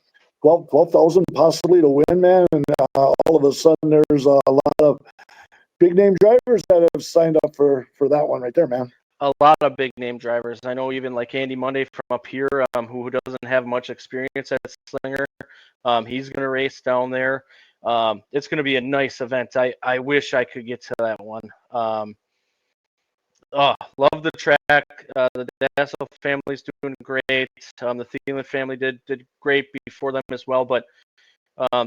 12,000 possibly to win, man. And all of a sudden, there's a lot of big name drivers that have signed up for that one right there, man. A lot of big name drivers. I know even like Andy Monday from up here, who doesn't have much experience at Slinger. He's going to race down there. It's going to be a nice event. I wish I could get to that one. Love the track. The Dassel family's doing great. The Thielen family did great before them as well. But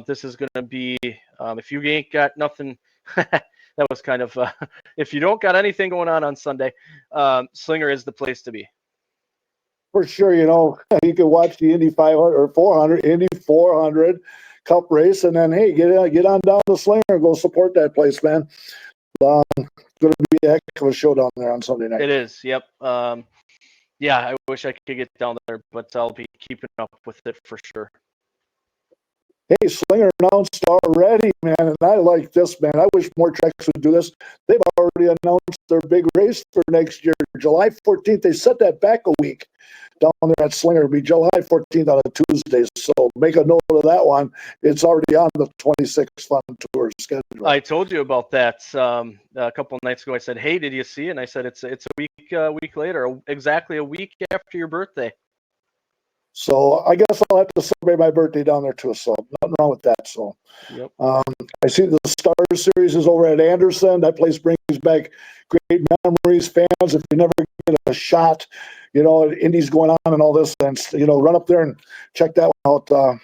this is going to be, if you ain't got nothing, that was kind of, if you don't got anything going on Sunday, Slinger is the place to be. For sure, you know, you can watch the Indy 500 or 400, Indy 400 Cup race, and then, hey, get on down to Slinger and go support that place, man. It's going to be a heck of a show down there on Sunday night. It is, yep. Yeah, I wish I could get down there, but I'll be keeping up with it for sure. Hey, Slinger announced already, man, and I like this, man. I wish more tracks would do this. They've already announced their big race for next year, July 14th. They set that back a week down there at Slinger. It'll be July 14th on a Tuesday. So make a note of that one. It's already on the 26 Fun Tour schedule. I told you about that a couple of nights ago. I said, "Hey, did you see it?" And I said, "It's a week later, exactly a week after your birthday." So I guess I'll have to celebrate my birthday down there too. So nothing wrong with that. So Yep. I see the Star Series is over at Anderson. That place brings back great memories. Fans, if you never get a shot, Indy's going on and all this, and run up there and check that one out.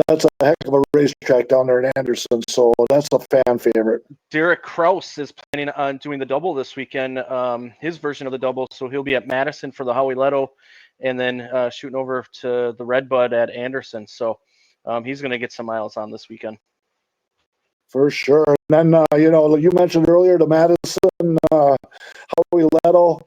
That's a heck of a racetrack down there in Anderson. So that's a fan favorite. Derek Kraus is planning on doing the double this weekend, his version of the double. So he'll be at Madison for the Howie Lettow, and then shooting over to the Redbud at Anderson. So he's going to get some miles on this weekend. For sure. And then, you mentioned earlier the Madison Howie Lettow.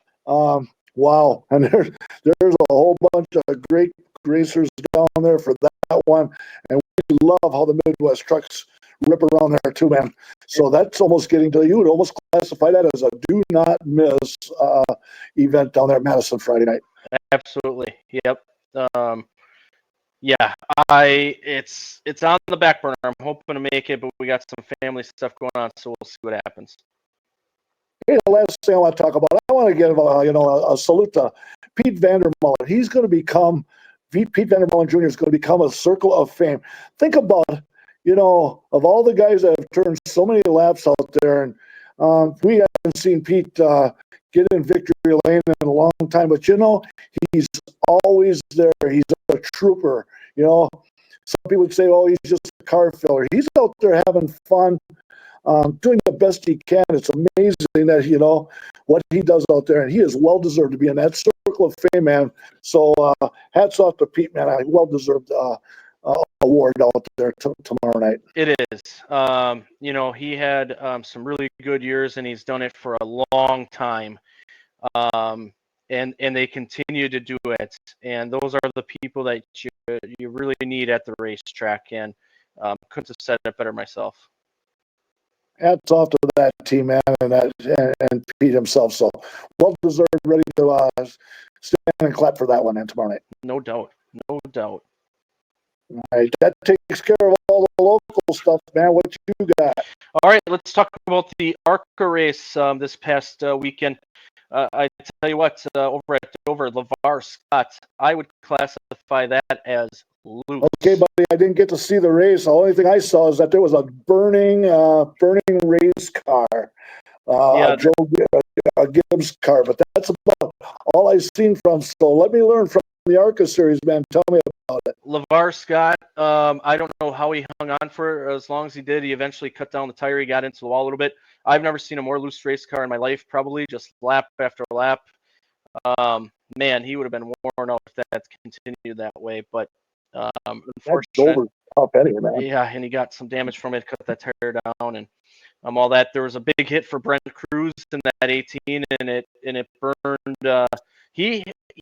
Wow. And there's a whole bunch of great racers down there for that one. And we love how the Midwest trucks rip around there too, man. So that's almost getting to, you would almost classify that as a do not miss event down there at Madison Friday night. Absolutely. Yep. Yeah, it's on the back burner. I'm hoping to make it, but we got some family stuff going on, so we'll see what happens. Hey, the last thing I want to talk about, I want to give a salute to Pete Vandermullen. He's going to become Pete Vandermullen Jr. is going to become a circle of fame. Think about, of all the guys that have turned so many laps out there, and we haven't seen Pete get in victory lane in a long time, but he's always there. He's a trooper. Some people would say, "Oh, he's just a car filler." He's out there having fun, doing the best he can. It's amazing that what he does out there, and he is well deserved to be in that circle of fame, man. So hats off to Pete, man. A well deserved award out there tomorrow night. It is. He had some really good years, and he's done it for a long time. And they continue to do it. And those are the people that you really need at the racetrack. And couldn't have said it better myself. Hats off to that team, man, and Pete himself. So well deserved, ready to stand and clap for that one and tomorrow night. No doubt. No doubt. All right, that takes care of all the local stuff, man. What you got? All right, let's talk about the ARCA race this past weekend. I tell you what, over at Dover, LeVar Scott, I would classify that as loose. Okay, buddy, I didn't get to see the race. The only thing I saw is that there was a burning race car, a Gibbs car, but that's about all I've seen from. So let me learn from the ARCA series, man. Tell me about it. LeVar Scott, I don't know how he hung on for as long as he did. He eventually cut down the tire. He got into the wall a little bit. I've never seen a more loose race car in my life, probably just lap after lap. Man, he would have been worn out if that continued that way. But unfortunately, yeah, and he got some damage from it, cut that tire down, and all that. There was a big hit for Brent Cruz in that 18, and it burned.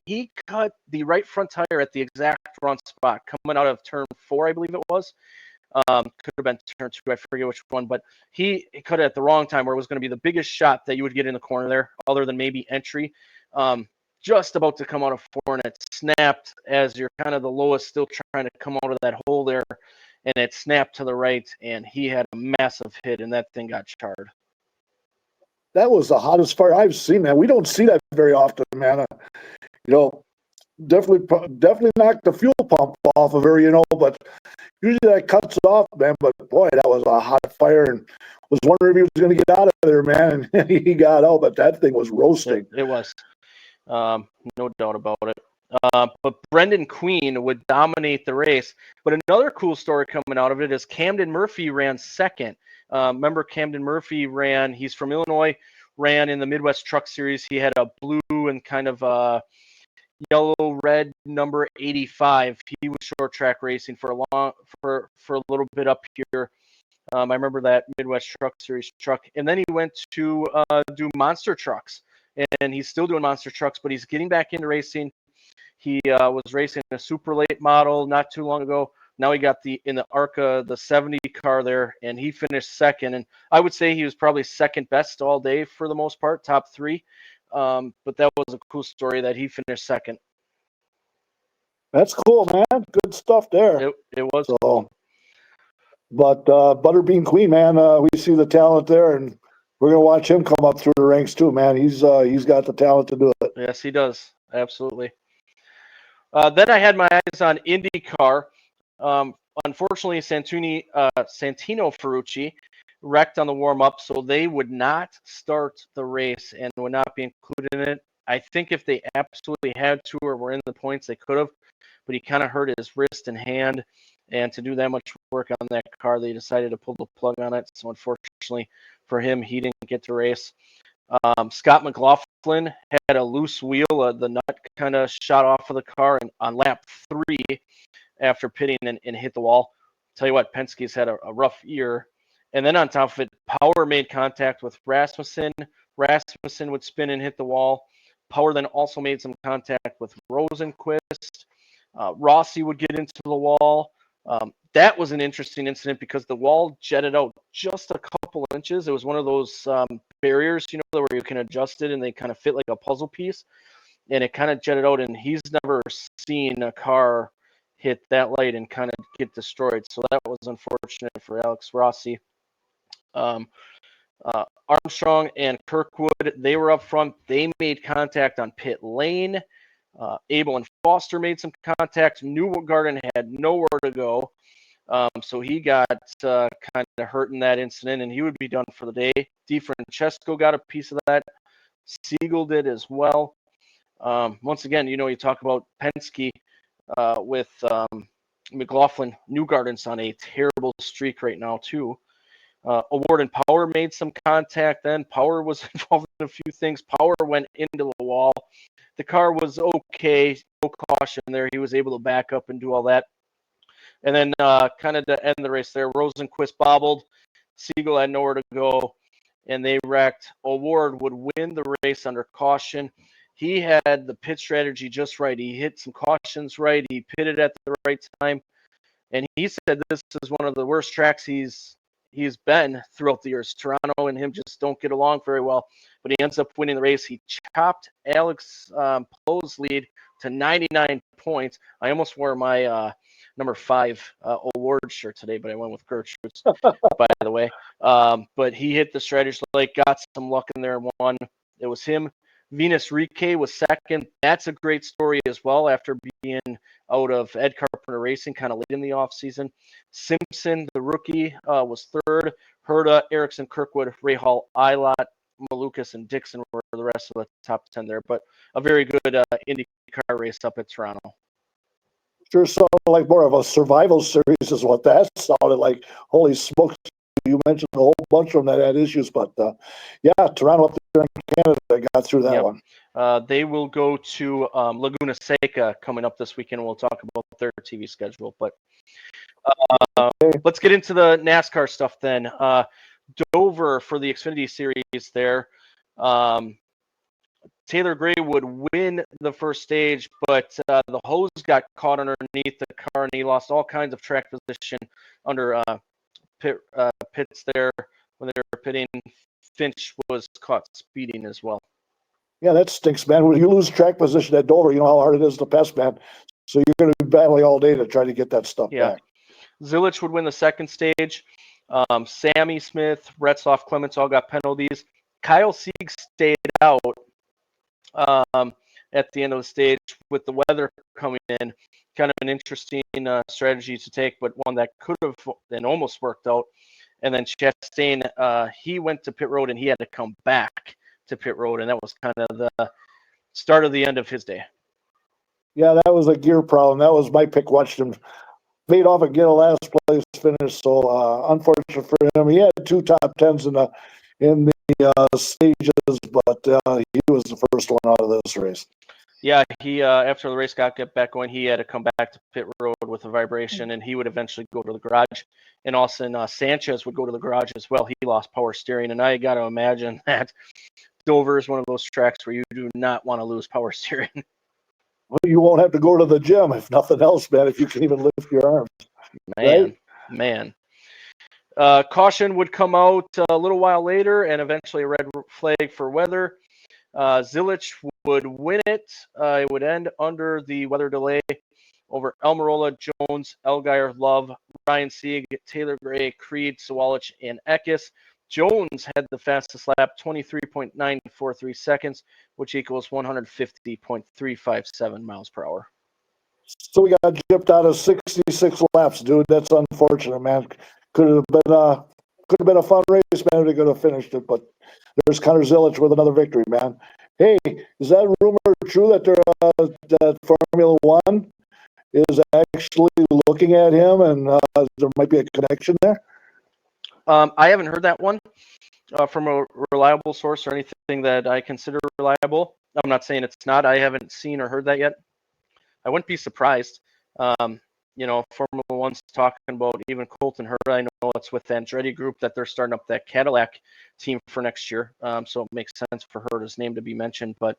He cut the right front tire at the exact wrong spot, coming out of turn 4, I believe it was. Could have been turn 2, I forget which one, but he cut it at the wrong time where it was going to be the biggest shot that you would get in the corner there, other than maybe entry. Just about to come out of 4, and it snapped as you're kind of the lowest, still trying to come out of that hole there, and it snapped to the right, and he had a massive hit, and that thing got charred. That was the hottest fire I've seen, man. We don't see that very often, man. Definitely knocked the fuel pump off of her, but usually that cuts it off, man. But boy, that was a hot fire, and was wondering if he was going to get out of there, man. And he got out, but that thing was roasting. It was, no doubt about it. But Brendan Queen would dominate the race. But another cool story coming out of it is Camden Murphy ran second. Remember, Camden Murphy he's from Illinois, ran in the Midwest Truck Series. He had a blue and kind of yellow-red number 85. He was short track racing for a little bit up here. I remember that Midwest Truck Series truck. And then he went to do monster trucks. And he's still doing monster trucks, but he's getting back into racing. He was racing a super late model not too long ago. Now he got in the ARCA, the 70 car there, and he finished second. And I would say he was probably second best all day for the most part, top 3. But that was a cool story that he finished second. That's cool, man. Good stuff there. It was So, cool. But Butterbean Queen, man, we see the talent there, and we're gonna watch him come up through the ranks too, man. He's got the talent to do it. Yes, he does. Absolutely. Then I had my eyes on IndyCar. Unfortunately, Santino Ferrucci wrecked on the warm-up, so they would not start the race and would not be included in it. I think if they absolutely had to or were in the points, they could have, but he kind of hurt his wrist and hand, and to do that much work on that car, they decided to pull the plug on it. So unfortunately for him, he didn't get to race. Scott McLaughlin had a loose wheel. The nut kind of shot off of the car on lap 3 after pitting and hit the wall. Tell you what, Penske's had a rough year. And then on top of it, Power made contact with Rasmussen. Rasmussen would spin and hit the wall. Power then also made some contact with Rosenquist. Rossi would get into the wall. That was an interesting incident because the wall jetted out just a couple inches. It was one of those barriers, where you can adjust it and they kind of fit like a puzzle piece. And it kind of jetted out, and he's never seen a car hit that light and kind of get destroyed. So that was unfortunate for Alex Rossi. Armstrong and Kirkwood, they were up front. They made contact on pit lane. Abel and Foster made some contact. Newgarden had nowhere to go. So he got kind of hurt in that incident, and he would be done for the day. DeFrancesco got a piece of that. Siegel did as well. Once again, you talk about Penske with McLaughlin. Newgarden's on a terrible streak right now, too. Award and Power made some contact then. Power was involved in a few things. Power went into the wall. The car was okay. No caution there. He was able to back up and do all that. And then kind of to end the race there, Rosenquist bobbled. Siegel had nowhere to go, and they wrecked. Award would win the race under caution. He had the pit strategy just right. He hit some cautions right. He pitted at the right time. And he said this is one of the worst tracks he's been throughout the years. Toronto and him just don't get along very well. But he ends up winning the race. He chopped Alex Poe's lead to 99 points. I almost wore my number 5 award shirt today, but I went with Gertrude's, by the way. But he hit the strategy like got some luck in there and won. It was him. Venus Rike was second. That's a great story as well after being out of Ed Carpenter Racing kind of late in the offseason. Simpson, the rookie, was third. Herta, Erickson, Kirkwood, Rahal, Ilott, Malukas, and Dixon were the rest of the top 10 there. But a very good IndyCar race up at Toronto. Sure sounded like more of a survival series is what that sounded like. Holy smokes. You mentioned a whole bunch of them that had issues, but yeah, Toronto up there in Canada got through that one. They will go to Laguna Seca coming up this weekend. We'll talk about their TV schedule, but let's get into the NASCAR stuff then. Dover for the Xfinity Series there. Taylor Gray would win the first stage, but the hose got caught underneath the car, and he lost all kinds of track position under pits there when they were pitting. Finch was caught speeding as well. Yeah, that stinks, man. When you lose track position at Dover, you know how hard it is to pass, man. So you're going to be battling all day to try to get that stuff back. Zilich would win the second stage. Sammy Smith, Retzloff, Clements all got penalties. Kyle Sieg stayed out at the end of the stage with the weather coming in. Kind of an interesting strategy to take, but one that could have and almost worked out. And then Chastain, he went to pit road and he had to come back to pit road, and that was kind of the start of the end of his day. Yeah, that was a gear problem. That was my pick. Watched him fade off and get a last place finish. So unfortunate for him. He had 2 top 10s in the stages, but he was the first one out of this race. Yeah, he after the race got back going, he had to come back to pit road with a vibration, and he would eventually go to the garage. And Austin Sanchez would go to the garage as well. He lost power steering, and I got to imagine that Dover is one of those tracks where you do not want to lose power steering. Well, you won't have to go to the gym, if nothing else, man, if you can even lift your arms. Man. Caution would come out a little while later, and eventually a red flag for weather. Zilich would win it. It would end under the weather delay. over Almirola, Jones, Elgire, Love, Ryan Sieg, Taylor Gray, Creed, Sawalich, and Eckes. Jones had the fastest lap, 23.943 seconds, which equals 150.357 miles per hour. So we got gypped out of 66 laps, dude. That's unfortunate, man. Could have been a fun race, man. They could have finished it, but there's Connor Zilic with another victory, man. Hey, is that rumor true that that Formula One is actually looking at him, and there might be a connection there? I haven't heard that one from a reliable source or anything that I consider reliable. I'm not saying it's not. I haven't seen or heard that yet. I wouldn't be surprised. Formula One's talking about even Colton Herta. I know it's with the Andretti Group that they're starting up that Cadillac team for next year. So it makes sense for Herta's name to be mentioned. But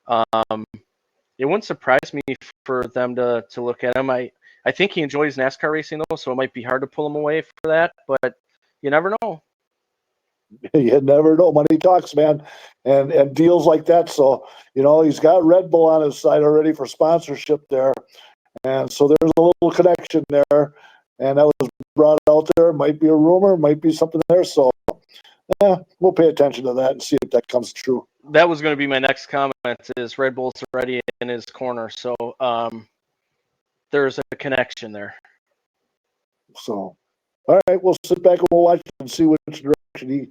it wouldn't surprise me for them to look at him. I think he enjoys NASCAR racing, though, so it might be hard to pull him away for that. But you never know. You never know. Money talks, man, and deals like that. So, he's got Red Bull on his side already for sponsorship there. And so there's a little connection there. And that was brought out there. Might be a rumor, might be something there. So we'll pay attention to that and see if that comes true. That was going to be my next comment is Red Bull's already in his corner. So there's a connection there. So, all right, we'll sit back and we'll watch and see which direction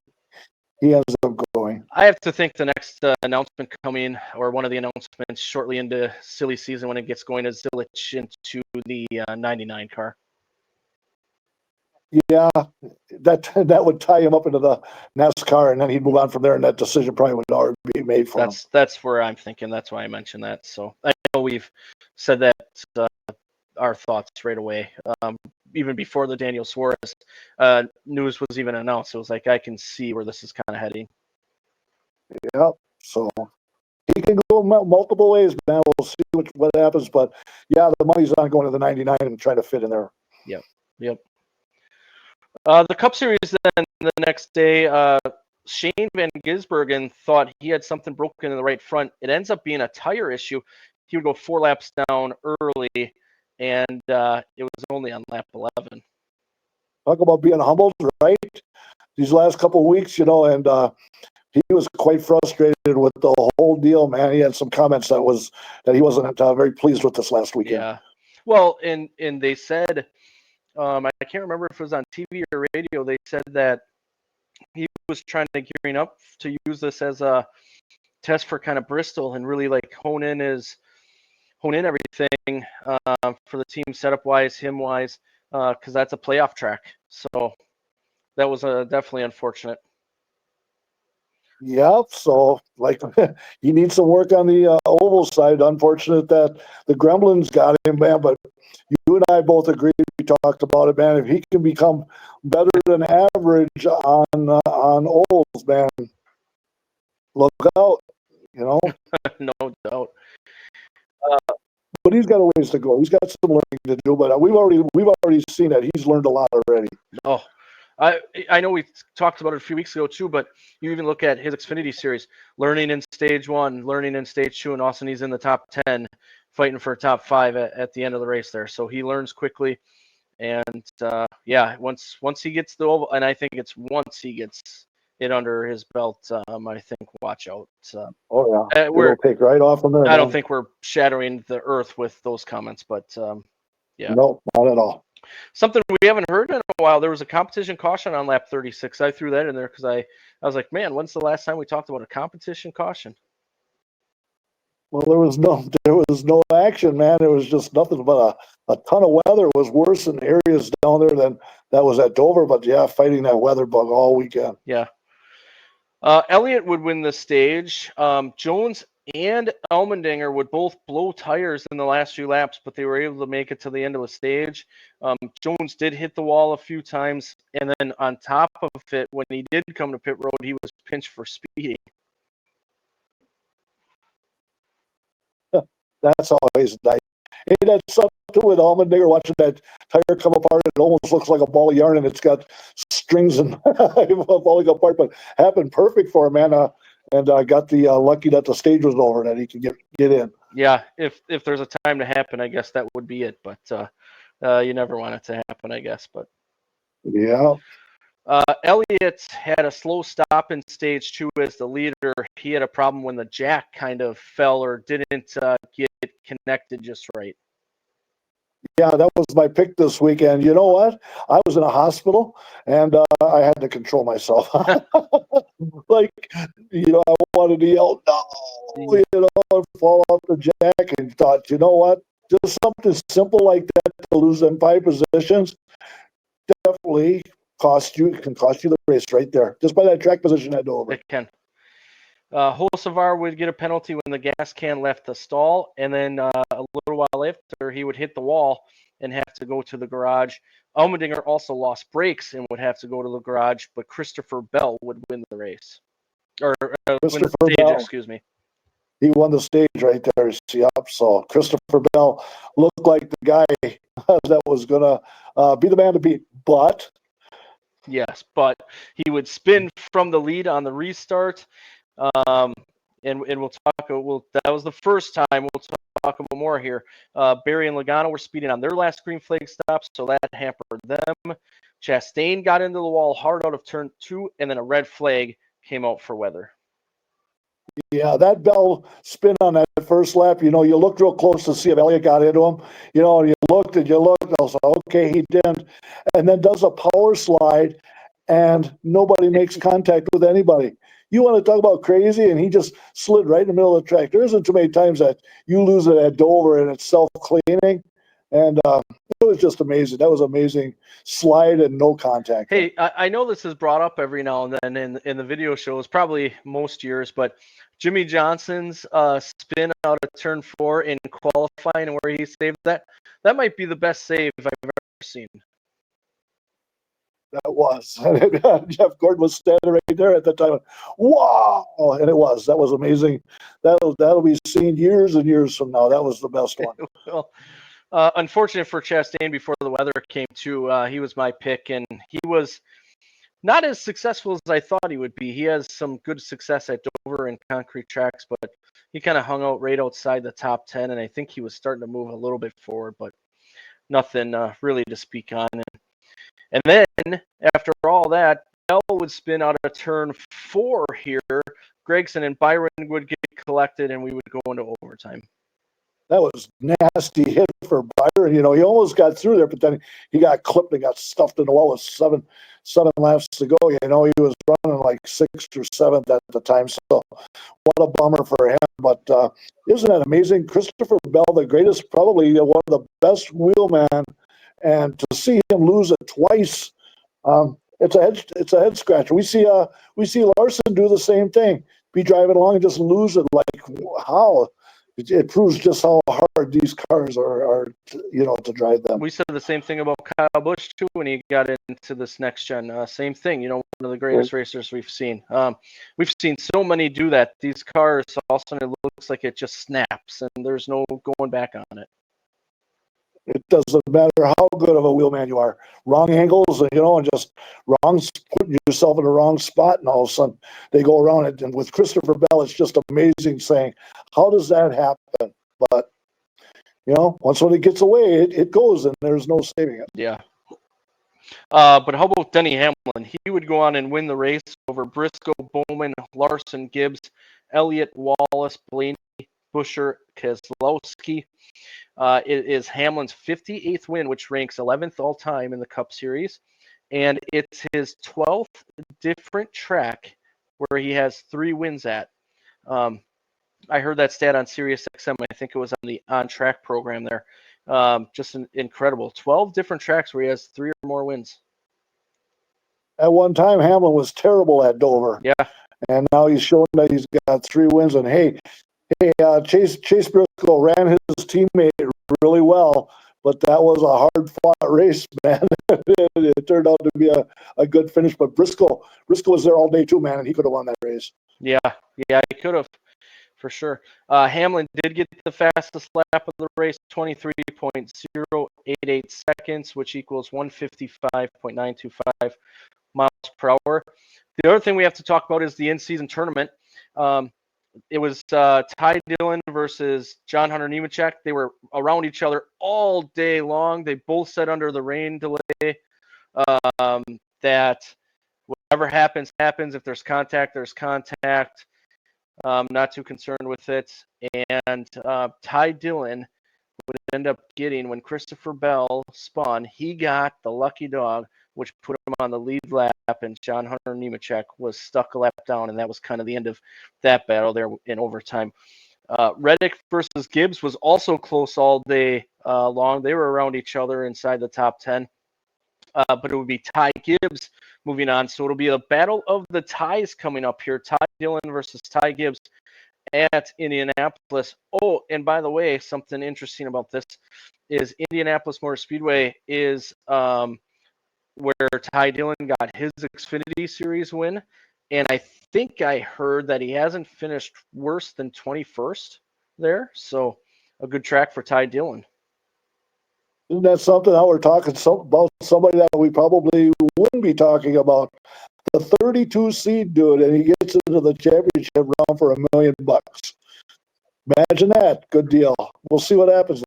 he ends up going. I have to think the next announcement coming, or one of the announcements shortly into silly season when it gets going, is Zilic into the 99 car. Yeah, that would tie him up into the NASCAR, and then he'd move on from there, and that decision probably would already be made for him. That's where I'm thinking. That's why I mentioned that. So I know we've said that our thoughts right away. Even before the Daniel Suarez news was even announced, it was like I can see where this is kind of heading. Yeah, so he can go multiple ways, man. We'll see what happens, but yeah, the money's not going to the 99 and trying to fit in there. Yep. The Cup Series then the next day, Shane Van Gisbergen thought he had something broken in the right front. It ends up being a tire issue. He would go 4 laps down early, and it was only on lap 11. Talk about being humbled, right? These last couple of weeks, and he was quite frustrated with the whole deal, man. He had some comments that he wasn't very pleased with this last weekend. Yeah. Well, and they said, I can't remember if it was on TV or radio, they said that he was trying to gearing up to use this as a test for kind of Bristol and really like hone in everything for the team setup wise, him wise, because that's a playoff track. So that was definitely unfortunate. Yeah, so he needs some work on the oval side. Unfortunate that the Gremlins got him, man. But you and I both agreed. We talked about it, man. If he can become better than average on ovals, man, look out. No doubt. But he's got a ways to go. He's got some learning to do. But we've already seen that he's learned a lot already. Oh. I know we talked about it a few weeks ago too, but you even look at his Xfinity series, learning in stage 1, learning in stage 2, and also he's in the top 10, fighting for top 5 at the end of the race there. So he learns quickly, and once he gets the oval, and I think it's once he gets it under his belt, I think watch out. Oh yeah, we'll take right off from there. I don't think we're shattering the earth with those comments, but yeah, no, not at all. Something we haven't heard in a while. There was a competition caution on lap 36. I threw that in there because I was like, man, when's the last time we talked about a competition caution? Well, there was no action, man. It was just nothing but a ton of weather. It was worse in areas down there than that was at Dover. But yeah, fighting that weather bug all weekend. Yeah. Elliott would win the stage. Jones and Allmendinger would both blow tires in the last few laps, but they were able to make it to the end of the stage. Jones did hit the wall a few times, and then on top of it, when he did come to pit road, he was pinched for speeding. That's always nice. Hey, that's something with Allmendinger watching that tire come apart. It almost looks like a ball of yarn, and it's got strings and falling apart, but happened perfect for him, man. And got the lucky that the stage was over, that he could get in. Yeah, if there's a time to happen, I guess that would be it. But you never want it to happen, I guess. But Yeah. Elliott had a slow stop in stage 2 as the leader. He had a problem when the jack kind of fell or didn't get connected just right. Yeah, that was my pick this weekend. You know what? I was in a hospital and I had to control myself. Like, I wanted to yell, no, and fall off the jack, and thought, you know what? Just something simple like that to lose them 5 positions definitely can cost you the race right there. Just by that track position at Dover. It can. Hocevar would get a penalty when the gas can left the stall, and then a little while after, he would hit the wall and have to go to the garage. Allmendinger also lost brakes and would have to go to the garage, but Christopher Bell would win the race. Or win the stage, Bell. excuse me. He won the stage right there. Yep. So Christopher Bell looked like the guy that was going to be the man to beat. But yes, but he would spin from the lead on the restart. And we'll talk. That was the first time. We'll talk about more here. Barry and Logano were speeding on their last green flag stop, so that hampered them. Chastain got into the wall hard out of turn 2, and then a red flag came out for weather. Yeah, that Bell spin on that first lap, you looked real close to see if Elliott got into him. You looked and I was like, okay, he didn't. And then does a power slide, and nobody makes contact with anybody. You want to talk about crazy, and he just slid right in the middle of the track. There isn't too many times that you lose it at Dover and it's self-cleaning. And it was just amazing. That was amazing slide and no contact. Hey, I know this is brought up every now and then in the video shows, probably most years, but Jimmy Johnson's spin out of turn 4 in qualifying where he saved that might be the best save I've ever seen. That was. Jeff Gordon was standing right there at the time. Wow! And it was. That was amazing. That'll be seen years and years from now. That was the best one. Well, unfortunate for Chastain before the weather came too. He was my pick, and he was not as successful as I thought he would be. He has some good success at Dover and concrete tracks, but he kind of hung out right outside the top 10, and I think he was starting to move a little bit forward, but nothing really to speak on. And then, after all that, Bell would spin out of turn 4 here. Gregson and Byron would get collected, and we would go into overtime. That was nasty hit for Byron. He almost got through there, but then he got clipped and got stuffed in the wall with seven laps to go. He was running like 6th or 7th at the time. So what a bummer for him. But isn't that amazing? Christopher Bell, the greatest, probably one of the best wheelman, and to see him lose it twice, it's a head scratcher. We see Larson do the same thing. Be driving along and just lose it. Like, how? It proves just how hard these cars are to drive them. We said the same thing about Kyle Busch too when he got into this next gen. Same thing, one of the greatest racers we've seen. We've seen so many do that. These cars, all of a sudden, it looks like it just snaps, and there's no going back on it. It doesn't matter how good of a wheelman you are. Wrong angles, and just putting yourself in the wrong spot, and all of a sudden they go around it. And with Christopher Bell, it's just amazing saying, how does that happen? But, once when it gets away, it goes, and there's no saving it. Yeah. But how about Denny Hamlin? He would go on and win the race over Briscoe, Bowman, Larson, Gibbs, Elliott, Wallace, Blaney, Buscher, Keselowski. It is Hamlin's 58th win, which ranks 11th all-time in the Cup Series. And it's his 12th different track where he has 3 wins at. I heard that stat on Sirius XM. I think it was on the on-track program there. Just incredible. 12 different tracks where he has 3 or more wins. At one time, Hamlin was terrible at Dover. Yeah. And now he's showing that he's got 3 wins. And, hey, Chase Briscoe ran his teammate really well, but that was a hard-fought race, man. It turned out to be a good finish. But Briscoe was there all day too, man, and he could have won that race. Yeah, he could have, for sure. Hamlin did get the fastest lap of the race, 23.088 seconds, which equals 155.925 miles per hour. The other thing we have to talk about is the in-season tournament. it was Ty Dillon versus John Hunter Nemechek. They were around each other all day long. They both said under the rain delay that whatever happens, happens. If there's contact, there's contact. Not too concerned with it. And Ty Dillon would end up getting, when Christopher Bell spun, he got the lucky dog, which put him on the lead lap, and John Hunter Nemechek was stuck a lap down, and that was kind of the end of that battle there in overtime. Reddick versus Gibbs was also close all day long. They were around each other inside the top 10. But it would be Ty Gibbs moving on. So it'll be a battle of the ties coming up here. Ty Dillon versus Ty Gibbs at Indianapolis. Oh, and by the way, something interesting about this is Indianapolis Motor Speedway is where Ty Dillon got his Xfinity Series win. And I think I heard that he hasn't finished worse than 21st there. So a good track for Ty Dillon. Isn't that something? How we're talking about somebody that we probably wouldn't be talking about. The 32 seed dude, and he gets into the championship round for $1 million. Imagine that. Good deal. We'll see what happens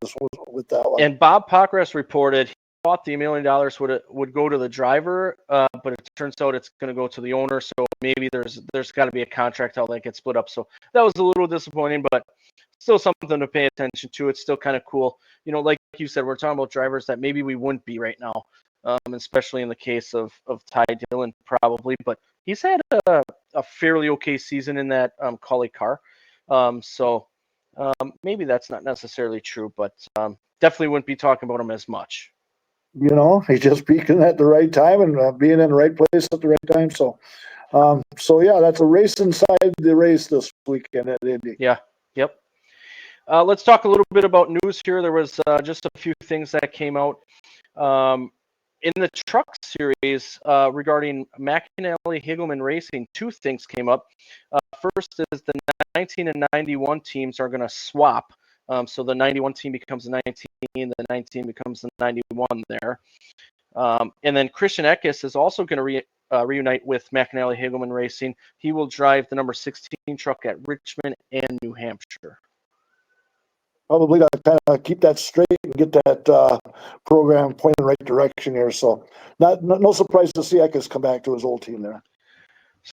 with that one. And Bob Pockras reported he thought the $1 million would go to the driver, but it turns out it's going to go to the owner. So maybe there's got to be a contract how that gets split up. So that was a little disappointing, but still something to pay attention to. It's still kind of cool. You know, like you said, we're talking about drivers that maybe we wouldn't be right now, especially in the case of Ty Dillon probably. But he's had a fairly okay season in that Collie car. So maybe that's not necessarily true, but definitely wouldn't be talking about him as much. You know, he's just peaking at the right time and being in the right place at the right time. So, yeah, that's a race inside the race this weekend at Indy. Yeah. Yep. Let's talk a little bit about news here. There was just a few things that came out in the truck series regarding McAnally Higgleman Racing. Two things came up. First is the 19 and 91 teams are going to swap. So the 91 team becomes the 19, the 19 becomes the 91 there. And then Christian Eckes is also going to reunite with McAnally Higgleman Racing. He will drive the number 16 truck at Richmond and New Hampshire. Probably got to kind of keep that straight and get that program pointing in the right direction here. So no surprise to see Eckes come back to his old team there.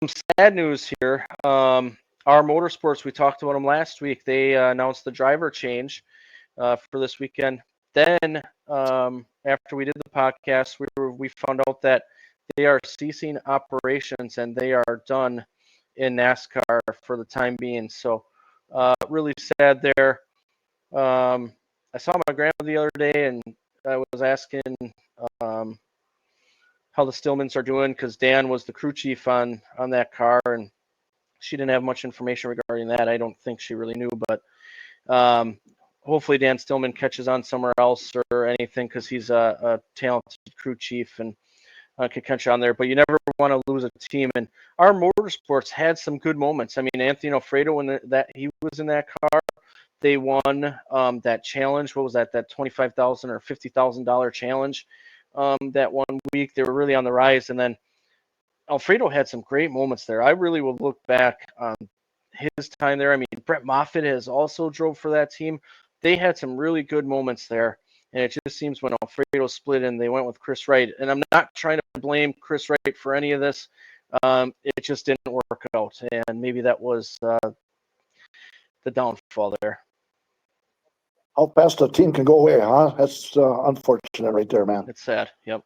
Some sad news here. Our Motorsports, we talked about them last week. They announced the driver change for this weekend. Then after we did the podcast, we found out that they are ceasing operations and they are done in NASCAR for the time being. So really sad there. I saw my grandma the other day and I was asking how the Stillmans are doing because Dan was the crew chief on that car and she didn't have much information regarding that. I don't think she really knew, but hopefully Dan Stillman catches on somewhere else or anything because he's a talented crew chief and could catch on there. But you never want to lose a team. And our Motorsports had some good moments. I mean, Anthony Alfredo, when he was in that car, they won that challenge. What was that? That $25,000 or $50,000 challenge that 1 week. They were really on the rise. And then Alfredo had some great moments there. I really will look back on his time there. I mean, Brett Moffitt has also drove for that team. They had some really good moments there. And it just seems when Alfredo split and they went with Chris Wright. And I'm not trying to blame Chris Wright for any of this. It just didn't work out. And maybe that was the downfall there. How fast a team can go away, huh? That's unfortunate right there, man. It's sad. Yep.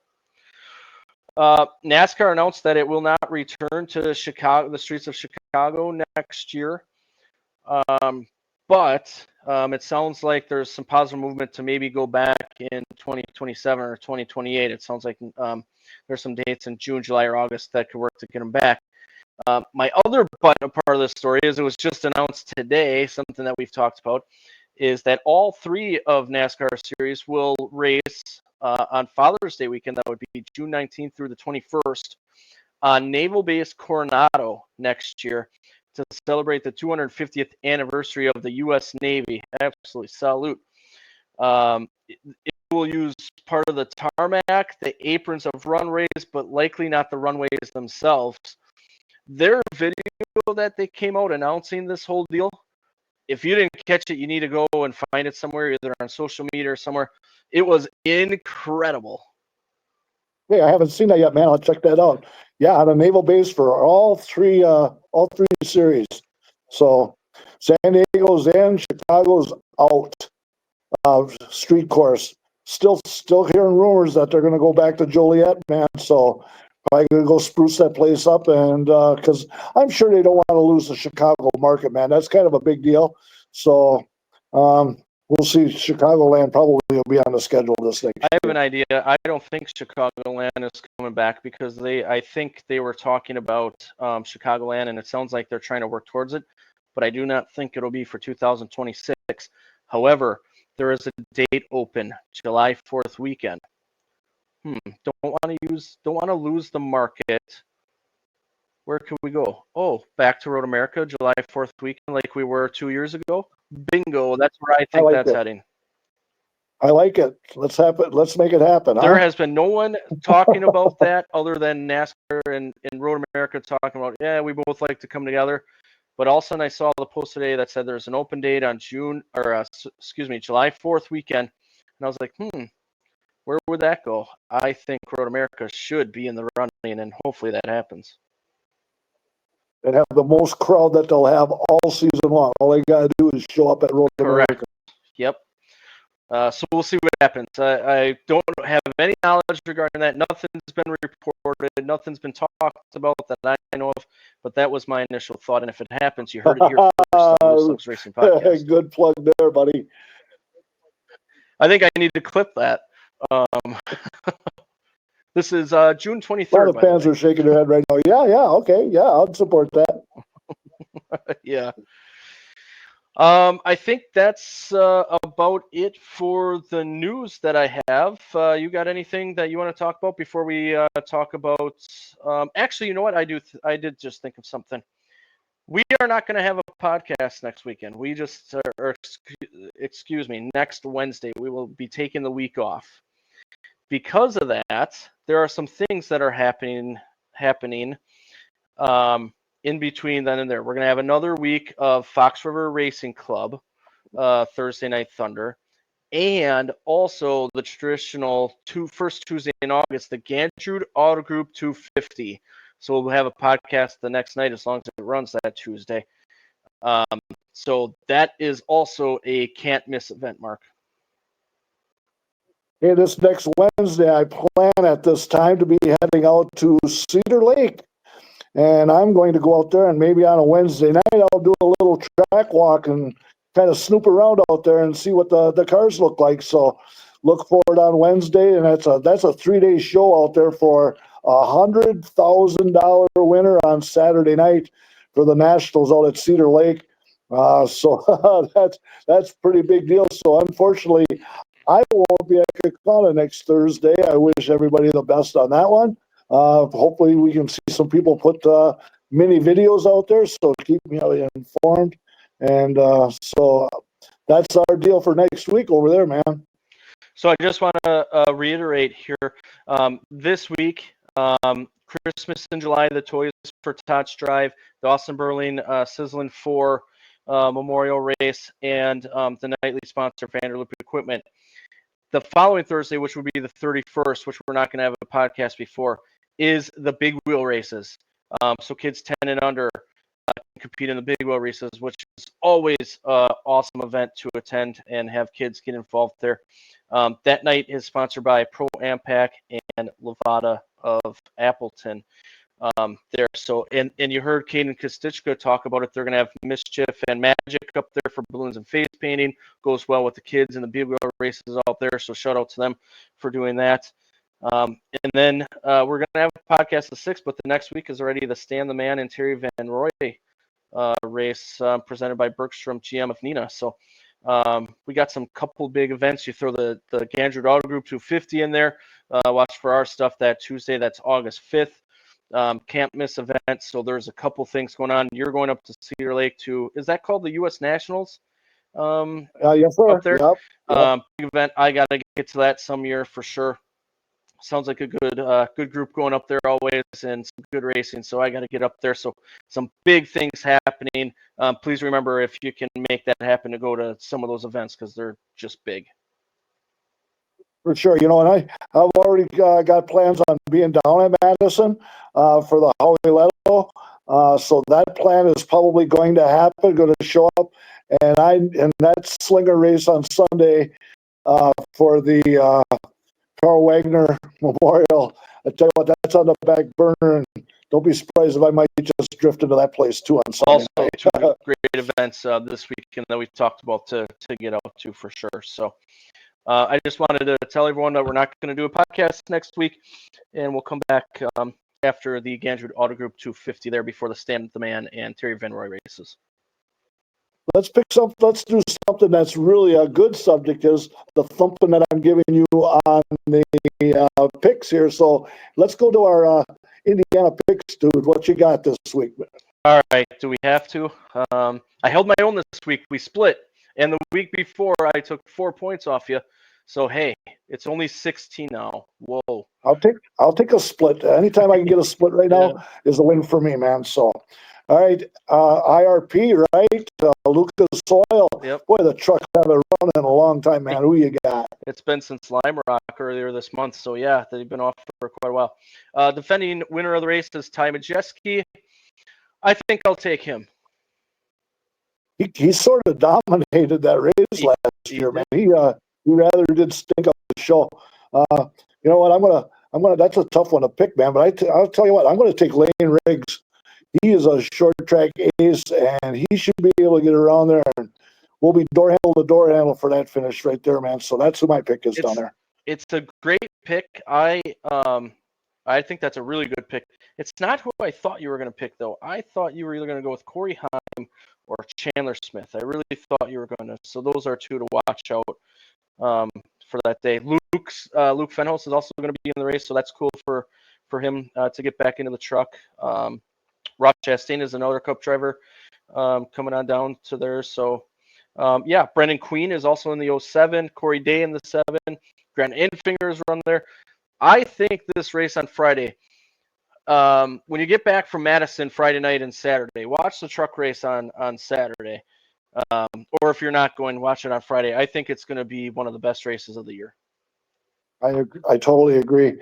NASCAR announced that it will not return to Chicago, the streets of Chicago next year. But it sounds like there's some positive movement to maybe go back in 2027 or 2028. It sounds like there's some dates in June, July, or August that could work to get them back. My other part of the story is it was just announced today, something that we've talked about, is that all three of NASCAR series will race on Father's Day weekend. That would be June 19th through the 21st on Naval Base Coronado next year to celebrate the 250th anniversary of the U.S. Navy. Absolutely salute. It will use part of the tarmac, the aprons of runways, but likely not the runways themselves. their video that they came out announcing this whole deal, if you didn't catch it, you need to go and find it somewhere, either on social media or somewhere. It was incredible. Hey, I haven't seen that yet, man. I'll check that out. Yeah, on a naval base for all three series. So San Diego's in, Chicago's out. Street course. Still hearing rumors that they're going to go back to Joliet, man. So probably going to go spruce that place up, and because I'm sure they don't want to lose the Chicago market, man. That's kind of a big deal. So we'll see. Chicagoland probably will be on the schedule this next I have an idea. I don't think Chicagoland is coming back because I think they were talking about Chicagoland, and it sounds like they're trying to work towards it, but I do not think it'll be for 2026. However, there is a date open, July 4th weekend. Don't want to lose the market. Where can we go? Oh, back to Road America, July 4th weekend, like we were 2 years ago. Bingo! That's where I think that's heading. I like it. Let's make it happen. There has been no one talking about that other than NASCAR and Road America talking about, yeah, we both like to come together. But all of a sudden I saw the post today that said there's an open date on July 4th weekend. And I was like, where would that go? I think Road America should be in the running, and hopefully that happens. And have the most crowd that they'll have all season long. All they got to do is show up at Road America. Yep. So we'll see what happens. I don't have any knowledge regarding that. Nothing's been reported. Nothing's been talked about that I know of. But that was my initial thought. And if it happens, you heard it here first on the Lugs Racing Podcast. Good plug there, buddy. I think I need to clip that. This is June 23rd. A lot of fans are shaking their head right now. Yeah, okay. Yeah, I'd support that. Yeah. I think that's about it for the news that I have. You got anything that you want to talk about before we talk about? Actually, you know what? I did just think of something. We are not going to have a podcast next weekend. We just, excuse me, next Wednesday. We will be taking the week off. Because of that, there are some things that are happening in between then and there. We're going to have another week of Fox River Racing Club, Thursday Night Thunder, and also the traditional first Tuesday in August, the Gandrud Auto Group 250. So we'll have a podcast the next night as long as it runs that Tuesday. So that is also a can't miss event, Mark. Hey, this next Wednesday, I plan at this time to be heading out to Cedar Lake. And I'm going to go out there, and maybe on a Wednesday night, I'll do a little track walk and kind of snoop around out there and see what the cars look like. So look forward on Wednesday, and that's a 3-day show out there for $100,000 winner on Saturday night for the Nationals out at Cedar Lake. So that's pretty big deal. So unfortunately, I won't be at Kakana next Thursday. I wish everybody the best on that one. Hopefully we can see some people put mini videos out there, so keep me informed. And so that's our deal for next week over there, man. So I just want to reiterate here, this week, Christmas in July, the Toys for Tots Drive, the Austin Berling Sizzling 4 Memorial Race, and the nightly sponsor, Vanderloop Equipment. The following Thursday, which would be the 31st, which we're not going to have a podcast before, is the big wheel races. So kids 10 and under can compete in the big wheel races, which is always an awesome event to attend and have kids get involved there. That night is sponsored by Pro Ampac and Levada of Appleton. There. So, and you heard Kaden Kostichka talk about it. They're going to have Mischief and Magic up there for balloons and face painting. Goes well with the kids and the big wheel races out there. So shout out to them for doing that. And then we're going to have a podcast the 6th, but the next week is already the Stan the Man and Terry Van Roy race presented by Bergstrom GM of Nina. So we got some couple big events. You throw the Gandrud Auto Group 250 in there. Watch for our stuff that Tuesday. That's August 5th. Can't miss events. So there's a couple things going on. You're going up to Cedar Lake to, is that called the U.S. Nationals? Yes, sir. Up there. Yep. Big event. I got to get to that some year for sure. sounds like a good group going up there always, and some good racing. So I got to get up there. So some big things happening. Please remember, if you can make that happen, to go to some of those events, because they're just big. For sure. You know, and I've already got plans on being down at Madison for the Howie Lettow. So that plan is probably going to happen, going to show up. And that Slinger race on Sunday for the Carl Wagner Memorial. I tell you what, that's on the back burner, and don't be surprised if I might just drift into that place too on Sunday. Also, two great events this weekend that we talked about to get out to for sure. So I just wanted to tell everyone that we're not going to do a podcast next week, and we'll come back after the Gandrud Auto Group 250 there before the Stand the Man and Terry Van Roy races. Let's do something that's really a good subject, is the thumping that I'm giving you on the picks here. So let's go to our Indiana picks, dude. What you got this week? All right. Do we have to? I held my own this week. We split. And the week before, I took 4 points off you. So, hey, it's only 16 now. Whoa. I'll take a split. Anytime I can get a split right now is a win for me, man. So, all right, IRP, right? Lucas Soil. Yep. Boy, the trucks haven't run in a long time, man. Who you got? It's been since Lime Rock earlier this month. So, yeah, they've been off for quite a while. Defending winner of the race is Ty Majeski. I think I'll take him. He sort of dominated that race last year, man. He rather did stink up the show. You know what? I'm gonna. That's a tough one to pick, man. But I'll tell you what. I'm gonna take Lane Riggs. He is a short track ace, and he should be able to get around there. And we'll be door handle to door handle for that finish right there, man. So that's who my pick is down there. It's a great pick. I think that's a really good pick. It's not who I thought you were going to pick, though. I thought you were either going to go with Corey Heim or Chandler Smith. I really thought you were going to. So those are two to watch out for that day. Luke Fenholz is also going to be in the race, so that's cool for him to get back into the truck. Ross Chastain is another Cup driver coming on down to there. So, Brendan Queen is also in the 07. Corey Day in the 7. Grant Enfinger is run there. I think this race on Friday, when you get back from Madison Friday night and Saturday, watch the truck race on Saturday. Or if you're not going, watch it on Friday. I think it's going to be one of the best races of the year. I totally agree.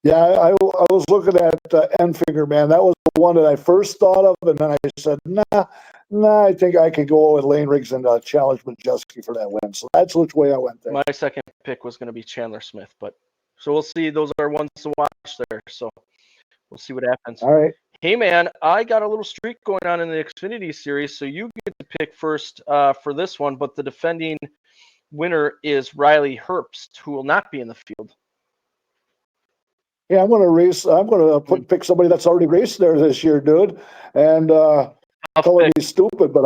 Yeah, I was looking at Enfinger, man. That was the one that I first thought of, and then I said, nah, I think I could go with Lane Riggs and challenge Majeski for that win. So that's which way I went there. My second pick was going to be Chandler Smith, but so we'll see. Those are ones to watch there. So we'll see what happens. All right. Hey, man, I got a little streak going on in the Xfinity Series, so you get to pick first for this one, but the defending winner is Riley Herbst, who will not be in the field. Yeah, I'm going to pick somebody that's already raced there this year, dude. And call me stupid, but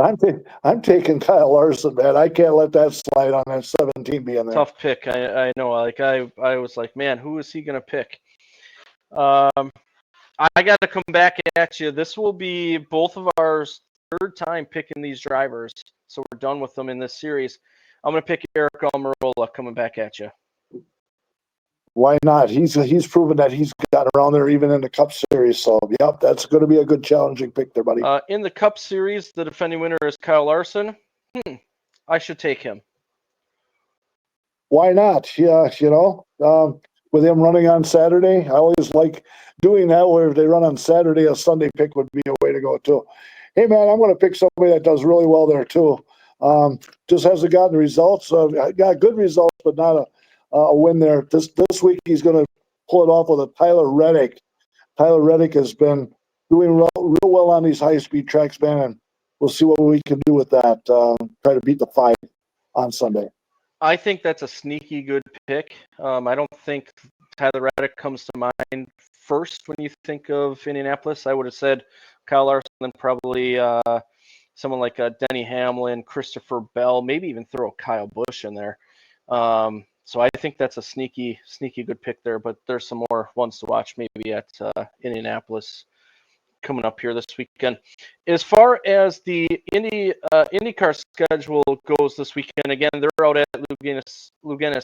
I'm taking Kyle Larson, man. I can't let that slide on that 17 be in there. Tough pick. I know. Like I was like, man, who is he going to pick? I got to come back at you. This will be both of our third time picking these drivers, so we're done with them in this series. I'm going to pick Eric Almirola coming back at you. Why not? He's proven that he's gotten around there even in the Cup Series. So, yep, that's going to be a good challenging pick there, buddy. In the Cup Series, the defending winner is Kyle Larson. I should take him. Why not? Yeah, with him running on Saturday, I always like doing that, where if they run on Saturday, a Sunday pick would be a way to go, too. Hey, man, I'm going to pick somebody that does really well there, too. Just hasn't gotten the results. Got good results, but not a win there. This week he's going to pull it off with a Tyler Reddick. Tyler Reddick has been doing real well on these high-speed tracks, man, and we'll see what we can do with that. Try to beat the 5 on Sunday. I think that's a sneaky good pick. I don't think Tyler Reddick comes to mind first when you think of Indianapolis. I would have said Kyle Larson, then probably someone like Denny Hamlin, Christopher Bell, maybe even throw Kyle Busch in there. So I think that's a sneaky good pick there, but there's some more ones to watch maybe at Indianapolis coming up here this weekend. As far as the IndyCar schedule goes this weekend, again, they're out at Lugano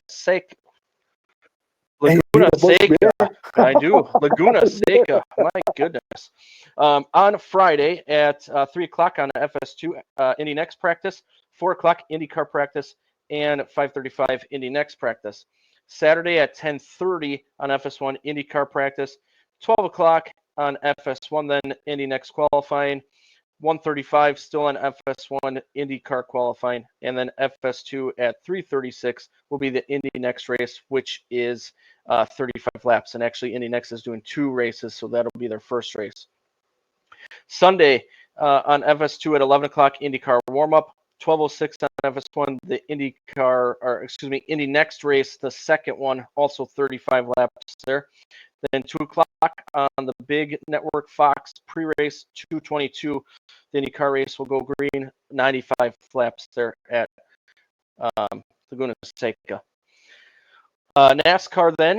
Laguna Seca. I do. Laguna Seca. My goodness. On Friday at 3 o'clock on FS2 Indy Next practice, 4 o'clock Indycar practice, and 5:35 Indy Next practice. Saturday at 10:30 on FS1 Indycar practice, 12 o'clock on FS1 then Indy Next qualifying, 1:35 still on FS1 IndyCar qualifying, and then FS2 at 3:36 will be the Indy Next race, which is 35 laps. And actually, Indy Next is doing 2 races, so that'll be their first race. Sunday on FS2 at 11 o'clock IndyCar warm-up, 12:06 on FS1 the Indy Next race, the second one, also 35 laps there. Then 2 o'clock on the big Network Fox pre-race, 2:22. The IndyCar race will go green, 95 laps there at Laguna Seca. NASCAR then,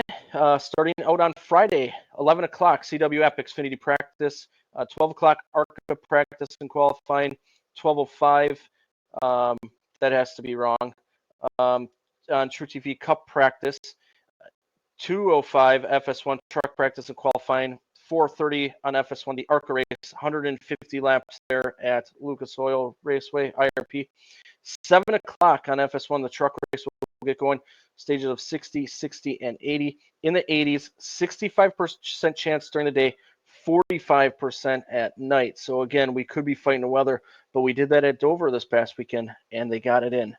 starting out on Friday, 11 o'clock CWF Xfinity practice, 12 o'clock ARCA practice and qualifying, 12:05. That has to be wrong. On True TV Cup practice, 2:05 FS1 truck practice and qualifying, 4:30 on FS1 the ARCA race, 150 laps there at Lucas Oil Raceway, IRP. 7 o'clock on FS1 the truck race will get going, stages of 60, 60, and 80. In the 80s, 65% chance during the day, 45% at night. So again, we could be fighting the weather, but we did that at Dover this past weekend, and they got it in.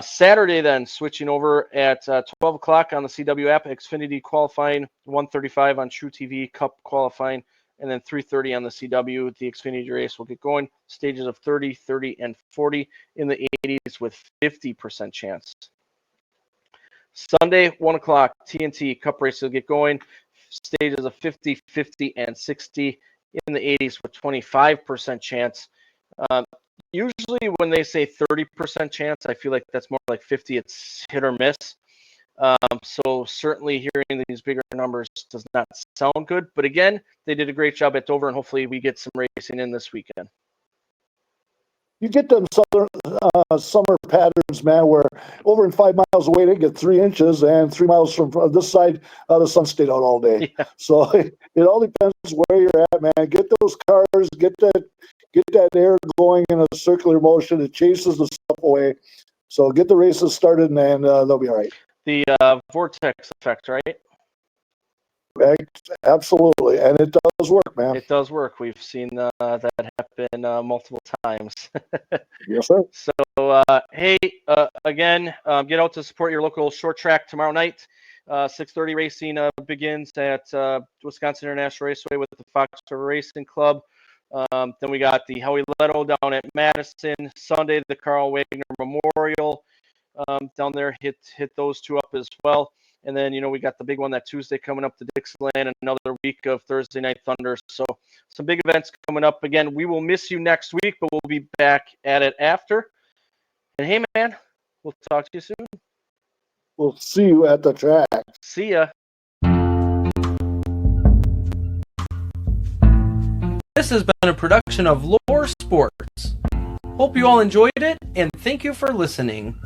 Saturday then, switching over at 12 o'clock on the CW app, Xfinity qualifying, 1:35 on True TV Cup qualifying, and then 3:30 on the CW. The Xfinity race will get going. Stages of 30, 30, and 40 in the 80s with 50% chance. Sunday, 1 o'clock, TNT Cup race will get going. Stages of 50, 50, and 60 in the 80s with 25% chance. Usually when they say 30% chance, I feel like that's more like 50. It's hit or miss. So certainly hearing these bigger numbers does not sound good. But again, they did a great job at Dover, and hopefully we get some racing in this weekend. You get them summer patterns, man, where over in 5 miles away they get 3 inches, and 3 miles from this side, the sun stayed out all day. Yeah. So it all depends where you're at, man. Get those cars, get that air going in a circular motion. It chases the stuff away. So get the races started, and they'll be all right. The vortex effect, right? Absolutely, and it does work, man. It does work. We've seen that happen multiple times. Yes, sir. So, hey, again, get out to support your local short track tomorrow night. 6:30 racing begins at Wisconsin International Raceway with the Fox River Racing Club. Then we got the Howie Lettow down at Madison. Sunday, the Carl Wagner Memorial down there. Hit those 2 up as well. And then, we got the big one that Tuesday coming up to Dixieland, another week of Thursday Night Thunder. So some big events coming up. Again, we will miss you next week, but we'll be back at it after. And hey, man, we'll talk to you soon. We'll see you at the track. See ya. This has been a production of Lore Sports. Hope you all enjoyed it, and thank you for listening.